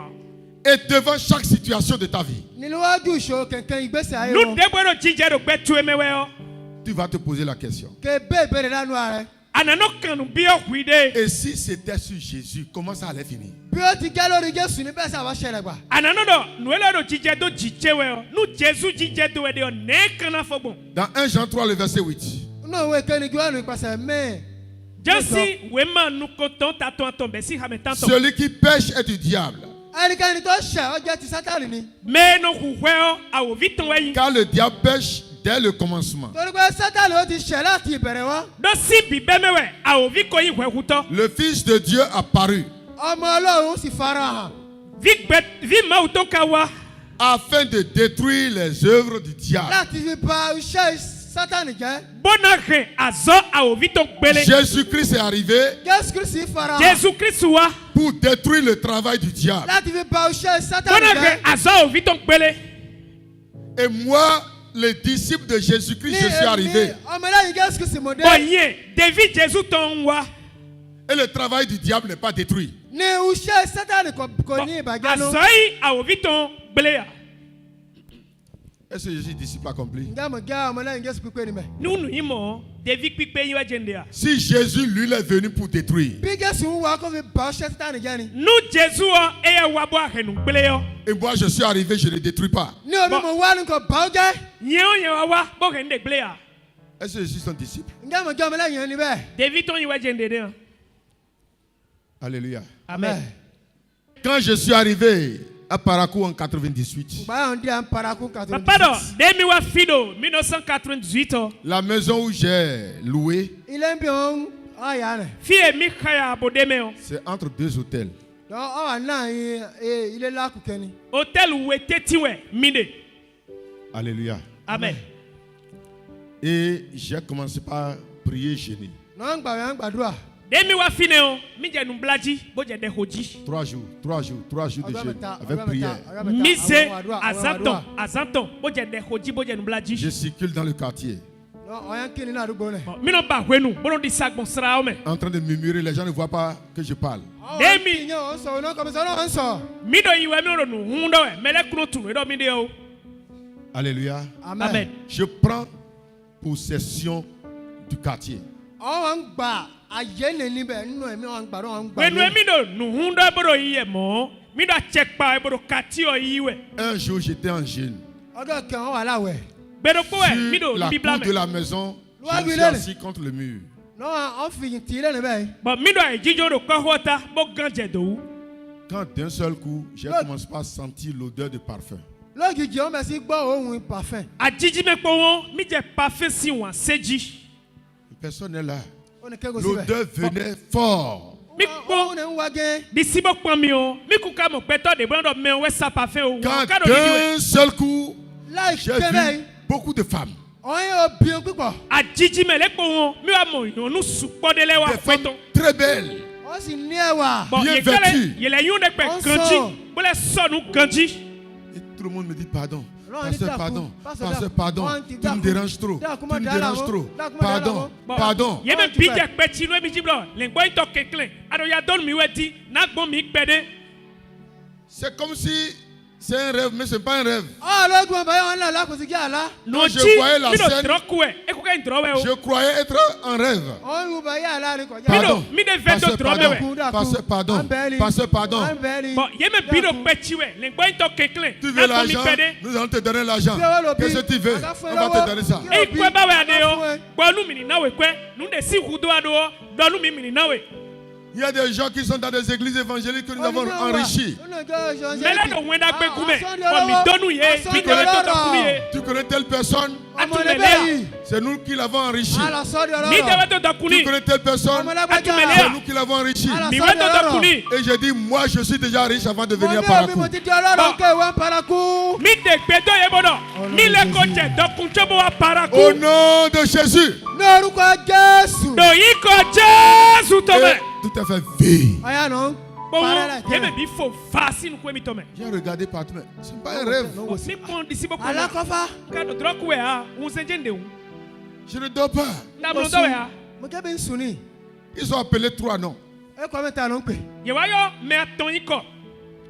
[SPEAKER 1] Et devant chaque situation de ta vie,
[SPEAKER 3] níwájú ìṣòro kẹ̀kẹ́ ìgbésẹ̀ ayé
[SPEAKER 2] nu
[SPEAKER 3] wọn
[SPEAKER 2] de bodo jije do gbe tu emewe o
[SPEAKER 1] tu vas te poser la question.
[SPEAKER 3] kè bẹ́ẹ̀ bẹ̀rẹ̀ lánàá rẹ̀
[SPEAKER 2] anano kanu bi o huide
[SPEAKER 1] Et si c'était sur Jésus, comment ça allait finir?
[SPEAKER 3] bí ó ti jẹ́ lórí Jésù ní bẹ́ẹ̀ sábà ṣẹlẹ̀ gbà.
[SPEAKER 2] anano do nu ele do jije do jije we o nu Jesu jije do we de o ne kana fogbon
[SPEAKER 1] Dans 1 Jean 3, le verset 8.
[SPEAKER 3] inú òwe kẹ́ni gbọ́dọ̀ nípasẹ̀ mẹ́ẹ̀.
[SPEAKER 2] jasi we ma nu ko ton ta ton ton be si ha me tan ton
[SPEAKER 1] Celui qui pêche est du diable.
[SPEAKER 3] ẹnikẹ́ni tó ṣẹ̀ ó jẹ́ ti Sátánì ni.
[SPEAKER 2] me no huwe o awo viton we yin
[SPEAKER 1] Car le diable pêche dès le commencement.
[SPEAKER 3] torí pé Sátánì ó ti ṣẹ̀ láti ìbẹ̀rẹ̀ wá.
[SPEAKER 2] do si bi be mewe awo vi ko yin hwe huto
[SPEAKER 1] Le Fils de Dieu apparut
[SPEAKER 3] ọmọ Ọlọ́run sì farahàn
[SPEAKER 2] vi ma uto ka wa
[SPEAKER 1] afin de détruire les œuvres du diable.
[SPEAKER 3] láti fi ba iṣẹ́ Sátánì jẹ́.
[SPEAKER 2] bona he azo awo viton gbele
[SPEAKER 1] Jésus-Christ est arrivé
[SPEAKER 3] Jésù Kristi farahàn
[SPEAKER 2] Jesu Christ wa
[SPEAKER 1] pour détruire le travail du diable.
[SPEAKER 3] láti fi ba iṣẹ́ Sátánì
[SPEAKER 2] bona he
[SPEAKER 3] jẹ́.
[SPEAKER 2] azo awo viton gbele
[SPEAKER 1] Et moi, le disciple de Jésus-Christ, je suis arrivé.
[SPEAKER 3] ọmọlẹ́yìn Jésù Kristi mo dé.
[SPEAKER 2] Bonye, David Jésus ton wa.
[SPEAKER 1] Et le travail du diable n'est pas détruit.
[SPEAKER 3] ní iṣẹ́ Sátánì kò ní ìbàjẹ́ nù.
[SPEAKER 2] Azoi awovi ton blea.
[SPEAKER 1] Est-ce que je suis disciple accompli?
[SPEAKER 3] ǹjẹ́ mo jẹ́ ọmọlẹ́yìn Jésù pípé ni mẹ́.
[SPEAKER 2] Nunu imo, David pipe yiwa jendea.
[SPEAKER 1] Si Jésus, lui, il est venu pour détruire,
[SPEAKER 3] bí Jésù ń wá kó fi ba iṣẹ́ Sátánì jẹ́ ni.
[SPEAKER 2] Nu Jésus o eye wabo ahenu bleo.
[SPEAKER 1] et moi je suis arrivé, je ne détruis pas.
[SPEAKER 3] ní omi mo wá ní kò bá ó jẹ́.
[SPEAKER 2] Nyeo nyewa wa bo hende blea.
[SPEAKER 1] Est-ce que je suis son disciple?
[SPEAKER 3] ǹjẹ́ mo jẹ́ ọmọlẹ́yìn ni bẹ́ẹ̀.
[SPEAKER 2] David ton yiwa jendea.
[SPEAKER 1] Alléluia.
[SPEAKER 2] Amen.
[SPEAKER 1] Quand je suis arrivé à Parakou en 98,
[SPEAKER 3] báyọ̀ ń di à ń paraku kàtó.
[SPEAKER 2] Papa do, demi wa fido 1998 o.
[SPEAKER 1] la maison où j'ai loué,
[SPEAKER 3] ilé ń bí òun ọ̀yà rẹ̀.
[SPEAKER 2] Fie mi kaya abodeme o.
[SPEAKER 1] c'est entre deux hôtels.
[SPEAKER 3] ọ̀wà náà ilé lákùkẹ́ ni.
[SPEAKER 2] Hotel wete tiwe minde.
[SPEAKER 1] Alléluia.
[SPEAKER 2] Amen.
[SPEAKER 1] Et j'ai commencé par prier, jeûner.
[SPEAKER 3] náà ń gbàgbé ń gbàdúrà.
[SPEAKER 2] Demi wa fine o, mi je numblaji, bo je de hoji.
[SPEAKER 1] 3 jours de jeûne avec prière.
[SPEAKER 2] Mise azanton bo je de hoji bo je numblaji.
[SPEAKER 1] Je circule dans le quartier,
[SPEAKER 3] ọ̀yà ń kí ni ní àdúgbò rẹ̀.
[SPEAKER 2] Mi no ba hwenu, bo no di sagbon sra o me.
[SPEAKER 1] en train de murmurer. Les gens ne voient pas que je parle.
[SPEAKER 2] Demi.
[SPEAKER 3] ìyẹn ò ń sọ ọ̀nà kọ́mísọ̀ náà ń sọ.
[SPEAKER 2] Mi do yiwe mi ro nu hundo e, mele kuno tunu do mi de o.
[SPEAKER 1] Alléluia.
[SPEAKER 2] Amen.
[SPEAKER 1] Je prends possession du quartier.
[SPEAKER 3] ọ̀wà ń gbà ayé ní níbẹ̀ nínú ẹ̀mí wọn gbàdúrà wọn gbà.
[SPEAKER 2] Wenu e mi do nu hundo e bo do yiye mo. Mi do checkpa e bo do kati o yiwe.
[SPEAKER 1] Un jour, j'étais en jeûne.
[SPEAKER 3] ọdọ kẹ wọn wà láwẹ̀.
[SPEAKER 2] Bedo ko e, mi do
[SPEAKER 1] Sur la
[SPEAKER 2] bibla
[SPEAKER 1] cour de
[SPEAKER 2] me.
[SPEAKER 1] la maison,
[SPEAKER 3] Loi
[SPEAKER 1] je me suis
[SPEAKER 3] lui-même.
[SPEAKER 1] assis contre le mur.
[SPEAKER 3] náà wọn fi tì í lẹ́nu bẹ́ẹ̀.
[SPEAKER 2] But mi do e jijo do ko hota, bo ganje do.
[SPEAKER 1] Quand d'un seul coup, j'ai
[SPEAKER 3] Loi-
[SPEAKER 1] commencé par sentir l'odeur de parfum.
[SPEAKER 3] lógìjì wọn bẹ sí gbọ́ ohun parfum.
[SPEAKER 2] Ajiji me ko won, mi je parfait si won seji.
[SPEAKER 1] Personne n'est là.
[SPEAKER 3] ó ní kẹ́gọ́ síbẹ̀.
[SPEAKER 1] L'odeur venait fort.
[SPEAKER 2] Mi
[SPEAKER 3] ohun
[SPEAKER 2] po
[SPEAKER 3] ní ń wá gẹ́.
[SPEAKER 2] di sibo pon mi o. Mi ku ka mo peto de bo do me we sa parfait o.
[SPEAKER 1] Quand
[SPEAKER 2] Ka do di we.
[SPEAKER 1] d'un seul coup,
[SPEAKER 3] láì
[SPEAKER 1] j'ai
[SPEAKER 3] ké bẹ́ẹ̀
[SPEAKER 1] vu beaucoup de femmes.
[SPEAKER 3] ọ̀yìn obìnrin púpọ̀.
[SPEAKER 2] Ajiji me le ko won, mi wa mo yonu supo de le wa
[SPEAKER 1] Des femmes
[SPEAKER 2] peto.
[SPEAKER 1] très belles.
[SPEAKER 3] ó sì ní ẹwà.
[SPEAKER 2] Bon,
[SPEAKER 1] Bien
[SPEAKER 2] ye kele,
[SPEAKER 1] vêtues.
[SPEAKER 2] ye le yun de pe
[SPEAKER 3] On
[SPEAKER 2] ganji.
[SPEAKER 3] sort.
[SPEAKER 2] Bo le so nu ganji.
[SPEAKER 1] Et tout le monde me dit pardon.
[SPEAKER 3] Non,
[SPEAKER 1] Pasteur,
[SPEAKER 3] on dit
[SPEAKER 1] pardon.
[SPEAKER 3] Pasteur,
[SPEAKER 1] Pasteur, pardon.
[SPEAKER 3] on dit
[SPEAKER 1] Tu me
[SPEAKER 3] d'accord.
[SPEAKER 1] déranges trop. Tu
[SPEAKER 3] D'accord,
[SPEAKER 1] me
[SPEAKER 3] comment
[SPEAKER 1] déranges
[SPEAKER 3] d'aller
[SPEAKER 1] trop.
[SPEAKER 3] là-haut?
[SPEAKER 1] Pardon.
[SPEAKER 2] Bon,
[SPEAKER 1] Pardon.
[SPEAKER 2] ye me
[SPEAKER 3] tu
[SPEAKER 2] bija
[SPEAKER 3] fais?
[SPEAKER 2] pe ti no mi jiblo. Le gbo ito kekle. Ado ya don mi wedi. Na gbo mi gbede.
[SPEAKER 1] C'est comme si c'est un rêve, mais ce n'est pas un rêve.
[SPEAKER 3] ọlọ́gbọ̀n báyọ̀ wọn náà lákòóso kí àlá.
[SPEAKER 2] No
[SPEAKER 1] je
[SPEAKER 2] ji,
[SPEAKER 1] voyais la
[SPEAKER 2] mi do
[SPEAKER 1] scène-
[SPEAKER 2] troku e. E ku
[SPEAKER 1] Je croyais être en rêve.
[SPEAKER 3] On va y aller.
[SPEAKER 1] Pardon.
[SPEAKER 2] mi de
[SPEAKER 1] Pasteur,
[SPEAKER 2] vedo
[SPEAKER 1] pardon.
[SPEAKER 2] dromewe.
[SPEAKER 1] Pasteur, pardon. Pasteur, pardon.
[SPEAKER 2] Bon, yeme biro pechiwe, lengbo into kekle.
[SPEAKER 1] Tu veux l'argent? Nous allons te donner l'argent. Qu'est-ce que tu veux? On va te donner ça.
[SPEAKER 2] E kwe ba we adeo. Gbonu mi ni nawe kwe. Nu de si hudo ado. Donu mi ni nawe.
[SPEAKER 1] Il y a des gens qui sont dans des églises évangéliques que nous avons enrichis.
[SPEAKER 2] Mele do wenda gbe kume. Bon mi donu ye, mi de to to kumi ye.
[SPEAKER 1] Tu connais telle personne? C'est nous qui l'avons enrichi.
[SPEAKER 2] Mi de to to
[SPEAKER 1] Tu
[SPEAKER 2] kuni.
[SPEAKER 1] connais telle personne? C'est nous qui l'avons enrichi.
[SPEAKER 2] Mi weto to kuni.
[SPEAKER 1] Et j'ai dit, moi je suis déjà riche avant de venir par la cour.
[SPEAKER 2] Mi de gbedo ye bodo. Mi le koche do kunchobo wa paraku.
[SPEAKER 1] Au nom de Jésus.
[SPEAKER 2] Do yiko Jesu to me.
[SPEAKER 1] Et tout à fait vie.
[SPEAKER 2] Bon, yeme bi fo facile ko mi to me.
[SPEAKER 1] J'ai regardé partout, mais ce n'est pas un rêve.
[SPEAKER 2] Mi pon disi boko. Ka do drok we ha, unsenje nde wu.
[SPEAKER 1] Je ne dors pas.
[SPEAKER 2] Na blo do we ha.
[SPEAKER 1] Ils ont appelé 3 noms
[SPEAKER 2] Ye wa yo me aton yiko.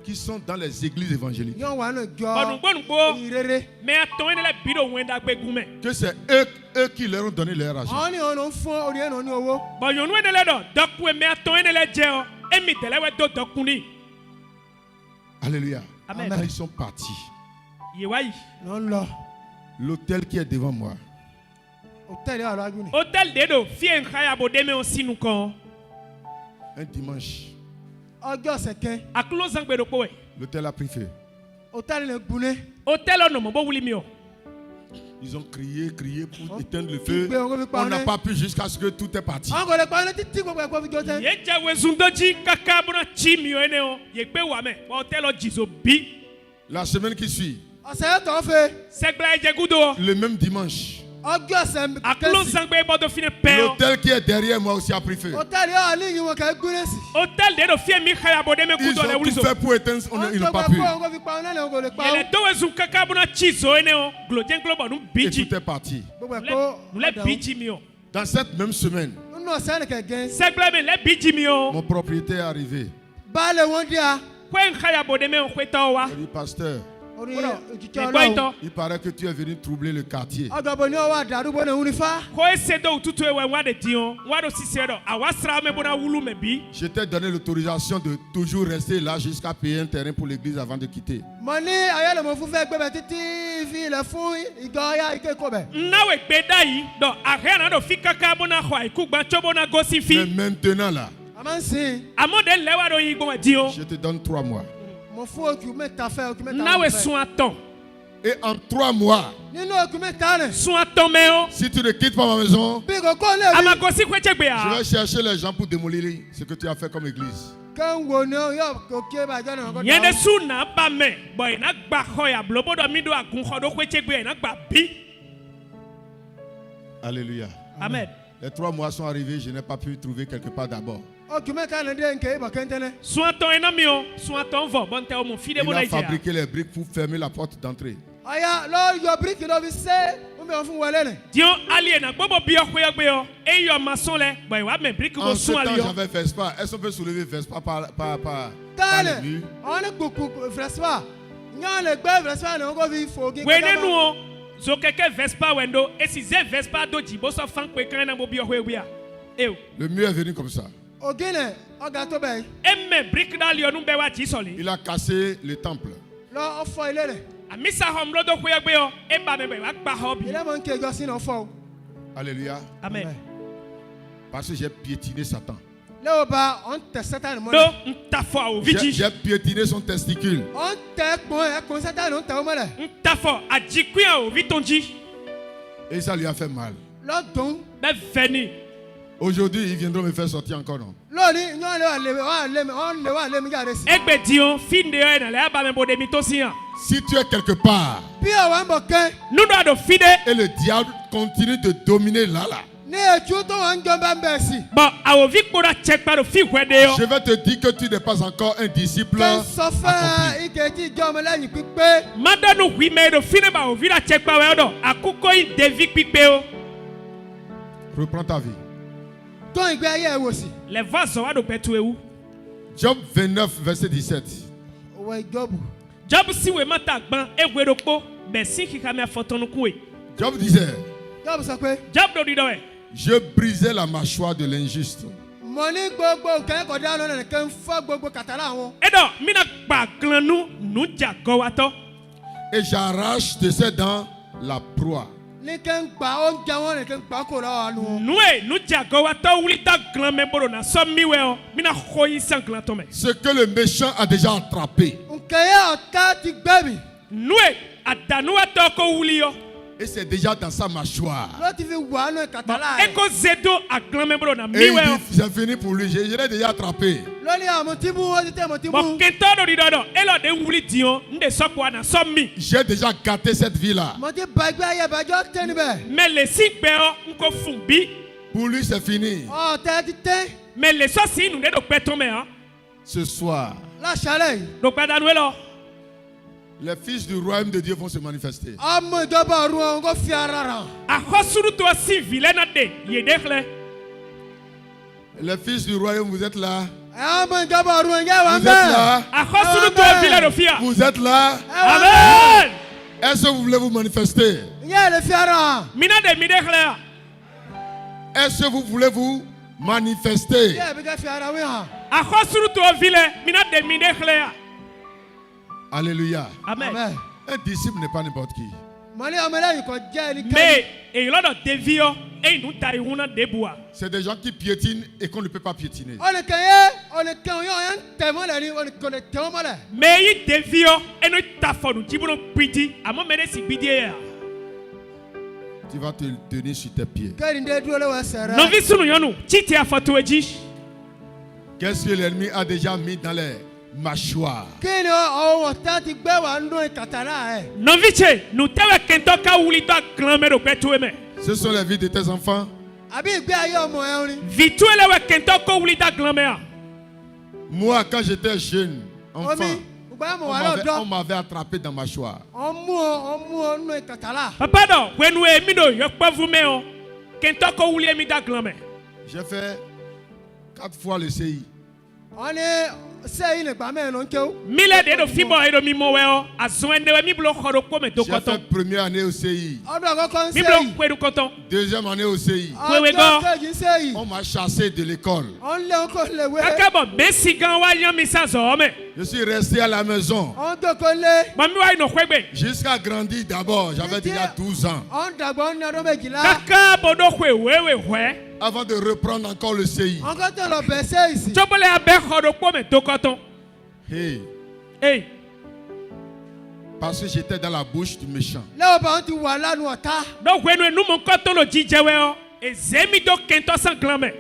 [SPEAKER 1] qui sont dans les églises évangéliques.
[SPEAKER 2] Bonugbo. Me aton ene le bido wenda gbe gume.
[SPEAKER 1] Que c'est eux qui leur ont donné leur argent.
[SPEAKER 2] Bon yonu ene le do, dokwe me aton ene le je o. Emi tele we do dokuni.
[SPEAKER 1] Alléluia.
[SPEAKER 2] Amen.
[SPEAKER 1] Quand ils sont partis,
[SPEAKER 2] Ye wa yi.
[SPEAKER 1] l'hôtel qui est devant moi,
[SPEAKER 2] Hotel de do fie nkhaya bo deme on sinu kon.
[SPEAKER 1] un dimanche,
[SPEAKER 2] Akulo zangbe do ko we.
[SPEAKER 1] l'hôtel a pris feu.
[SPEAKER 2] Hotel on mo bo wuli mi o.
[SPEAKER 1] Ils ont crié pour éteindre le feu. On n'a pas pu jusqu'à ce que tout est parti.
[SPEAKER 2] Ye jawe zundoji kaka bona chi mi o ene o. Ye gbe wa me. Hotel o jizo bi.
[SPEAKER 1] La semaine qui suit,
[SPEAKER 2] Segla je gudo.
[SPEAKER 1] le même dimanche,
[SPEAKER 2] Akulo zangbe bo do fine pe.
[SPEAKER 1] l'hôtel qui est derrière moi aussi a pris feu.
[SPEAKER 2] Hotel de do fie mi khaya bo deme
[SPEAKER 1] Ils
[SPEAKER 2] kudo le
[SPEAKER 1] ont
[SPEAKER 2] wuli
[SPEAKER 1] tout
[SPEAKER 2] so.
[SPEAKER 1] fait pour éteindre, ils n'ont pas pu.
[SPEAKER 2] Ele dowe zu kaka bona chi zo ene o. Glo jen glo bo nu
[SPEAKER 1] Et
[SPEAKER 2] biji.
[SPEAKER 1] tout est parti.
[SPEAKER 2] Nous le biji mi o.
[SPEAKER 1] Dans cette même semaine,
[SPEAKER 2] Segla me le biji mi o.
[SPEAKER 1] mon propriétaire est arrivé.
[SPEAKER 2] Kwen khaya bo deme on kweta wa.
[SPEAKER 1] Il dit, pasteur,
[SPEAKER 2] Egboito.
[SPEAKER 1] il paraît que tu es venu troubler le quartier.
[SPEAKER 2] Ko ese do tutu ewe wa de dion. Wa do sise do. Awasra me bona wulu me bi.
[SPEAKER 1] Je t'ai donné l'autorisation de toujours rester là jusqu'à payer un terrain pour l'église avant de quitter.
[SPEAKER 2] Nawe gbeda yi do ahena do fikaka bona khwa ikugba chobona gosi
[SPEAKER 1] Mais
[SPEAKER 2] fi.
[SPEAKER 1] maintenant là,
[SPEAKER 2] Amode lewa do yi gbo dion.
[SPEAKER 1] je te donne 3 mois.
[SPEAKER 2] Nawe sun aton.
[SPEAKER 1] Et en 3 mois,
[SPEAKER 2] Sun aton me o.
[SPEAKER 1] si tu ne quittes pas ma maison,
[SPEAKER 2] Ama gosi kweche gbe
[SPEAKER 1] je
[SPEAKER 2] a.
[SPEAKER 1] vais chercher les gens pour démolir ce que tu as fait comme église.
[SPEAKER 2] Yende su na ba me. Boy na gba khoya blobo do mi do agun kho do kweche gbe na gba bi.
[SPEAKER 1] Alléluia.
[SPEAKER 2] Amen.
[SPEAKER 1] Les 3 mois sont arrivés, je n'ai pas pu trouver quelque part d'abord.
[SPEAKER 2] Sun aton ena mi o. Sun aton vo bon te o mo fi de
[SPEAKER 1] Il
[SPEAKER 2] bona
[SPEAKER 1] a
[SPEAKER 2] ije.
[SPEAKER 1] fabriqué les briques pour fermer la porte d'entrée.
[SPEAKER 2] Dion ali na gbobo bi okwe gbe o. E yo mason le. Boy wa me brick go
[SPEAKER 1] En ce
[SPEAKER 2] sun
[SPEAKER 1] temps,
[SPEAKER 2] ali o.
[SPEAKER 1] j'avais Vespa. Est-ce qu'on peut soulever Vespa par les murs?
[SPEAKER 2] Wene nu o. Zo keke Vespa wendo. Esi ze Vespa do jibo so fan kwe kan na bo bi okwe wi a. Ew.
[SPEAKER 1] Le mur est venu comme ça.
[SPEAKER 2] Emme brick dali o nu be wa ji soli.
[SPEAKER 1] Il a cassé le temple.
[SPEAKER 2] Amisa homlo do kwe gbe o. E ba me be wa gba ho bi.
[SPEAKER 1] Alléluia.
[SPEAKER 2] Amen.
[SPEAKER 1] Parce que j'ai piétiné Satan.
[SPEAKER 2] Do ntafo o viji.
[SPEAKER 1] J'ai piétiné son testicule.
[SPEAKER 2] Ntafo ajikuya o vitonji.
[SPEAKER 1] Et ça lui a fait mal.
[SPEAKER 2] Be veni.
[SPEAKER 1] Aujourd'hui, ils viendront me faire sortir encore, non?
[SPEAKER 2] Egbe dion fin de yo na le aba me bo de mi to sian.
[SPEAKER 1] Si tu es quelque part
[SPEAKER 2] Nu do do fide.
[SPEAKER 1] et le diable continue de dominer là,
[SPEAKER 2] Bon, awo vikpora checkpa do fi hwede yo.
[SPEAKER 1] je vais te dire que tu n'es pas encore un disciple accompli.
[SPEAKER 2] Madanu hui me do fine ba o vira checkpa we do. Akuko yi devi pipe o.
[SPEAKER 1] Reprends ta vie.
[SPEAKER 2] Le vaso wa do betu ewu.
[SPEAKER 1] Job 29, verset 17.
[SPEAKER 2] Job si we mata gban egwe do po. Be si kika me afotonu kuwe.
[SPEAKER 1] Job disait,
[SPEAKER 3] Job sọ pé.
[SPEAKER 2] Job do di do e.
[SPEAKER 1] Je brisais la mâchoire de l'injuste.
[SPEAKER 3] Mo ní gbogbo nǹkan ẹ̀kọ́ dáná lọ́nà kí n fọ́ gbogbo kàtàlá àwọn.
[SPEAKER 2] Edo mina gba glanu nu jago wa to.
[SPEAKER 1] Et j'arrache de ses dents la proie.
[SPEAKER 3] Ní kí n gba oúnjẹ wọn ní kí n gbà kó lọ́wọ́ àánú wọn.
[SPEAKER 2] Nu jago wa to wuli ta glan me boro na so mi we o. Mina khoyi san glan to me.
[SPEAKER 1] Ce que le méchant a déjà attrapé.
[SPEAKER 3] Nǹkan yẹn ọ̀tá ti gbé mi.
[SPEAKER 2] Nu adanu wa to ko wuli yo.
[SPEAKER 1] Et c'est déjà dans sa mâchoire.
[SPEAKER 3] Ló ti fi wà nù kàtàlá rẹ̀.
[SPEAKER 2] Eko zedo a glan me boro na
[SPEAKER 1] Et
[SPEAKER 2] mi
[SPEAKER 1] il
[SPEAKER 2] we o.
[SPEAKER 1] dit, c'est fini pour lui. Je l'ai déjà attrapé.
[SPEAKER 3] Lóní àmọ́ tí mú ó ti tẹ́ mọ́ tí
[SPEAKER 2] Bon
[SPEAKER 3] mú.
[SPEAKER 2] kento do di do elo de wuli di o nde so ko na so mi.
[SPEAKER 1] J'ai déjà gâté cette vie-là.
[SPEAKER 3] Mo ti ba ẹgbẹ́ ayé ìbàjọ́ tẹ́ níbẹ̀.
[SPEAKER 2] Mais le si gbe o nko fun bi.
[SPEAKER 1] Pour lui, c'est fini.
[SPEAKER 3] Ọ̀tẹ̀ ti tẹ́.
[SPEAKER 2] Mais le so si nu de do pe to me ha.
[SPEAKER 1] Ce soir,
[SPEAKER 3] Láṣálẹ̀ yìí.
[SPEAKER 2] Do pe danu elo.
[SPEAKER 1] les fils du royaume de Dieu vont se manifester.
[SPEAKER 3] Ọmọ ìjọba ọ̀run ọ̀hún kò fi ara ràn.
[SPEAKER 2] Akosuru to si vile na de ye de kle.
[SPEAKER 1] Les fils du royaume, vous êtes là.
[SPEAKER 3] Ọmọ ìjọba ọ̀run ẹ̀yẹ́ wà ń
[SPEAKER 1] Vous êtes
[SPEAKER 3] bẹ̀.
[SPEAKER 1] là.
[SPEAKER 2] Akosuru to
[SPEAKER 3] Amen.
[SPEAKER 2] vile do fia.
[SPEAKER 1] Vous êtes là.
[SPEAKER 2] Amen.
[SPEAKER 1] Est-ce que vous voulez vous manifester?
[SPEAKER 3] Ìyá ẹ̀ lè fi ara hàn.
[SPEAKER 2] Mina de mi de kle.
[SPEAKER 1] Est-ce que vous voulez vous manifester?
[SPEAKER 3] Ìyá ẹ̀ bí ká fi ara wí hàn.
[SPEAKER 2] Akosuru to vile mina de mi de kle.
[SPEAKER 1] Alléluia.
[SPEAKER 2] Amen.
[SPEAKER 3] Amen.
[SPEAKER 1] Un disciple n'est pas n'importe qui.
[SPEAKER 3] Mo ní ọmọ ẹlẹ́yìn kan jẹ́ ẹni
[SPEAKER 2] Mais e lo do devio e nu ta ihuna de bua.
[SPEAKER 1] C'est des gens qui piétinent et qu'on ne peut pas piétiner.
[SPEAKER 3] Ọ̀nìkan yóò yẹn tẹ̀ mọ́lẹ̀ ni ọ̀nìkan lè tẹ̀ wọ́n mọ́lẹ̀.
[SPEAKER 2] Mais yi devio e no ta fonu jibuno piti amo mere si bidie ya.
[SPEAKER 1] Tu vas te tenir sur tes pieds.
[SPEAKER 3] Kẹ́rin dé dúró lọ́wọ́ ẹsẹ̀ rẹ̀.
[SPEAKER 2] Novi sunu yonu chiti afatu eji.
[SPEAKER 1] Qu'est-ce que l'ennemi a déjà mis dans les mâchoires?
[SPEAKER 3] Kí ni ọ̀hún ọ̀tá ti gbé wà nínú ìkàtàlá ẹ̀?
[SPEAKER 2] Novi che nu tewe kento ka wuli to glan me do pe to me.
[SPEAKER 1] Ce sont les vies de tes enfants.
[SPEAKER 3] Àbí ìgbé ayé ọmọ ẹ̀ rin.
[SPEAKER 2] Vitu ele we kento ko wuli ta glan me a.
[SPEAKER 1] Moi, quand j'étais jeune, enfant,
[SPEAKER 3] Omi, ìgbà mọ̀
[SPEAKER 1] on
[SPEAKER 3] wà
[SPEAKER 1] m'avait-
[SPEAKER 3] lọ́dọ̀.
[SPEAKER 1] on m'avait attrapé dans ma mâchoire.
[SPEAKER 3] Ọmú ọ nínú ìkàtàlá.
[SPEAKER 2] Papa do wenu e mi do yo pa vu me o. Kento ko wuli mi da glan me.
[SPEAKER 1] J'ai fait 4 fois le CI.
[SPEAKER 3] Wọ́n ní sẹ́yìn lè gbà mẹ́rin ló ń kéwú.
[SPEAKER 2] Mile de do fibo e do mi mo we o. Azon ene we mi blo khoro ko me do
[SPEAKER 1] J'ai
[SPEAKER 2] koton.
[SPEAKER 1] fait première année au CI.
[SPEAKER 3] Ọdún àkọ́kọ́ ń
[SPEAKER 2] Mi blo
[SPEAKER 3] sẹ́yìn.
[SPEAKER 2] kwe du koton.
[SPEAKER 1] Deuxième année au CI.
[SPEAKER 2] Wéwé gan.
[SPEAKER 3] Ọjọ́ kejì ń sẹ́yìn.
[SPEAKER 1] On m'a chassé de l'école.
[SPEAKER 3] Wọ́n lé wọn kó lè wé.
[SPEAKER 2] Akabo besi gan wa yan mi sa zo me.
[SPEAKER 1] Je suis resté à la maison.
[SPEAKER 3] Wọ́n dókò lé.
[SPEAKER 2] Mami wa ino kwegbe.
[SPEAKER 1] Jusqu'à grandir d'abord. J'avais déjà 12 ans.
[SPEAKER 3] Wọ́n dàgbọ́ ní ọdún méjìlá.
[SPEAKER 2] Kaka bodo kwe wewe hwe.
[SPEAKER 1] Avant de reprendre encore le CI.
[SPEAKER 3] Wọ́n kọ́ tó lọ bẹ̀ sẹ́yìn sí.
[SPEAKER 2] Chobole abe khoro ko me do koton.
[SPEAKER 1] Hey,
[SPEAKER 2] Hey,
[SPEAKER 1] parce que j'étais dans la bouche du méchant.
[SPEAKER 3] Lẹ́wọ̀n bá wọn ti wà lánàá ọ̀tá.
[SPEAKER 2] do wenu enu mo koton lo jije we o. Ezemi do kento san glan me.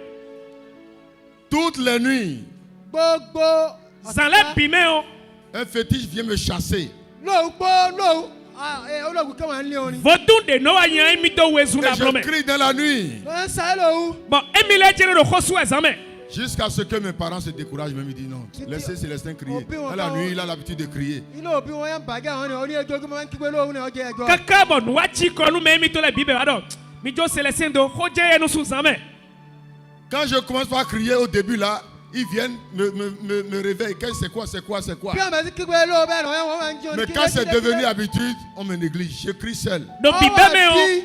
[SPEAKER 1] Toutes les nuits,
[SPEAKER 3] Gbogbo
[SPEAKER 2] Zanle bime o.
[SPEAKER 1] un fétiche vient me chasser.
[SPEAKER 3] lóògbó olóògùn kan wà ń lé orin.
[SPEAKER 2] Vodun de no wa yan emi do wezu
[SPEAKER 1] Et
[SPEAKER 2] na
[SPEAKER 1] je
[SPEAKER 2] blome.
[SPEAKER 1] crie dans la nuit.
[SPEAKER 3] ló ń sáré lòun.
[SPEAKER 2] Bon, emi le jere do khosu examen.
[SPEAKER 1] Jusqu'à ce que mes parents se découragent, même ils disent non. Laissez Célestin crier. Dans la nuit, il a l'habitude de crier.
[SPEAKER 3] ilé òbí wọn yẹn bàjẹ́ àwọn ènìyàn orí ẹjọ́ gbọ́n máa ń kígbe lóhùn ní ọjọ́ ẹjọ́.
[SPEAKER 2] Kaka bon wa chi konu me emi to le bibe wa do. Mi jo Célestin do ko je enu su examen.
[SPEAKER 1] Quand je commence par crier au début là, ils viennent me réveiller. C'est quoi?
[SPEAKER 3] bí ọmọ ti kígbe lóhùn bẹ́ẹ̀ lọ́wọ́ wọn máa ń jẹun.
[SPEAKER 1] Mais quand c'est devenu habitude, on me néglige. Je crie seul.
[SPEAKER 2] Do
[SPEAKER 3] Oh,
[SPEAKER 2] bibe me o.
[SPEAKER 3] ti.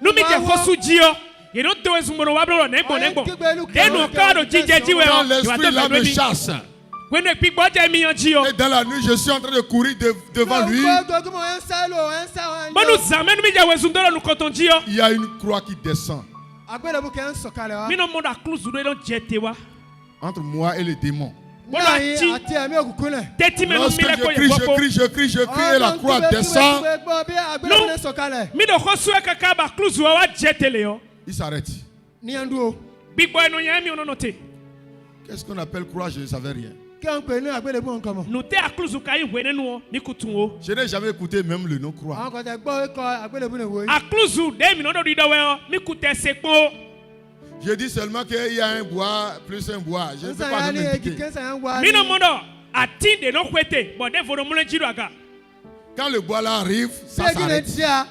[SPEAKER 2] Nu mi je
[SPEAKER 3] Wow.
[SPEAKER 2] khosu ji o. Ye no to wezu mo wa blo negbo negbo. Denu ka do jije ji we
[SPEAKER 1] Quand
[SPEAKER 2] o.
[SPEAKER 1] l'esprit là me chasse.
[SPEAKER 2] Wenu pi gbo je mi yan ji o.
[SPEAKER 1] Et dans la nuit, je suis en train de courir devant lui.
[SPEAKER 3] gbogbo wọn ń sáré lòun ẹ̀ ń sá wọn.
[SPEAKER 2] Bonu examen nu mi je wezu ndoro nu koton ji o.
[SPEAKER 1] Il y a une croix qui descend
[SPEAKER 3] agbélébùú kẹ́ ń sọ̀kalẹ̀ wa.
[SPEAKER 2] Mi no mo da cluse do don je te wa.
[SPEAKER 1] entre moi et le démon.
[SPEAKER 2] Bọ́lá
[SPEAKER 3] náà
[SPEAKER 2] jí.
[SPEAKER 3] yín àti ẹ̀mí òkùnkùn náà.
[SPEAKER 2] Tẹ́tí mẹ́nu
[SPEAKER 1] Lorsque
[SPEAKER 2] mi lẹ ko
[SPEAKER 1] je
[SPEAKER 2] ye gbogbo.
[SPEAKER 1] crie et la croix descend,
[SPEAKER 3] gbogbo bí agbélébùú náà sọ̀kalẹ̀.
[SPEAKER 2] Mi do ko suwe kaka ba cluse wa je tele yo.
[SPEAKER 1] il s'arrête.
[SPEAKER 3] ní ẹ̀ ń dúró.
[SPEAKER 2] Bigbo enu yan mi ono te.
[SPEAKER 1] Qu'est-ce qu'on appelle croix? Je ne savais rien.
[SPEAKER 3] kí wọ́n pè ní agbélébùú nǹkan mọ̀.
[SPEAKER 2] Nu te a cluse ka yi we nenu o ni kutun o.
[SPEAKER 1] Je n'ai jamais écouté même le nom croix.
[SPEAKER 3] àwọn kan tẹ gbọ́ ikọ̀ agbélébùú náà wò yìí.
[SPEAKER 2] A cluse de mi no do di do we o. Mi kute se po.
[SPEAKER 1] Je dis seulement qu'il y a un bois plus un bois. Je ne peux
[SPEAKER 3] nsà
[SPEAKER 1] pas
[SPEAKER 3] yà
[SPEAKER 1] même
[SPEAKER 3] ni egi
[SPEAKER 1] indiquer.
[SPEAKER 3] kẹsàn yà ń wá.
[SPEAKER 2] Mi no mo do ati de no kwete. Bo de vodo mule jiru aga.
[SPEAKER 1] Quand le bois là arrive, ça
[SPEAKER 3] bí egi náà
[SPEAKER 1] s'arrête.
[SPEAKER 3] ti à.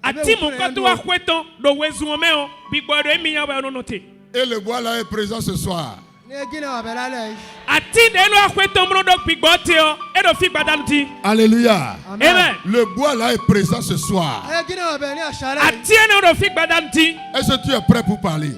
[SPEAKER 2] Ati mo ko to wa kweton do wezu o me o. Bigbo do emi yan we ono te.
[SPEAKER 1] Et le bois là est présent ce soir.
[SPEAKER 3] ní ní gíní ọ̀bẹ lálẹ́ yìí.
[SPEAKER 2] Ati de lo akwe tomro do gbigbo ti o. E do fi gbadanu ti.
[SPEAKER 1] Alléluia.
[SPEAKER 2] Amen.
[SPEAKER 1] Le bois là est présent ce soir.
[SPEAKER 3] ní gíní ọ̀bẹ ní àṣálẹ́ yìí.
[SPEAKER 2] Ati ene do fi gbadanu ti.
[SPEAKER 1] Est-ce que tu es prêt pour parler?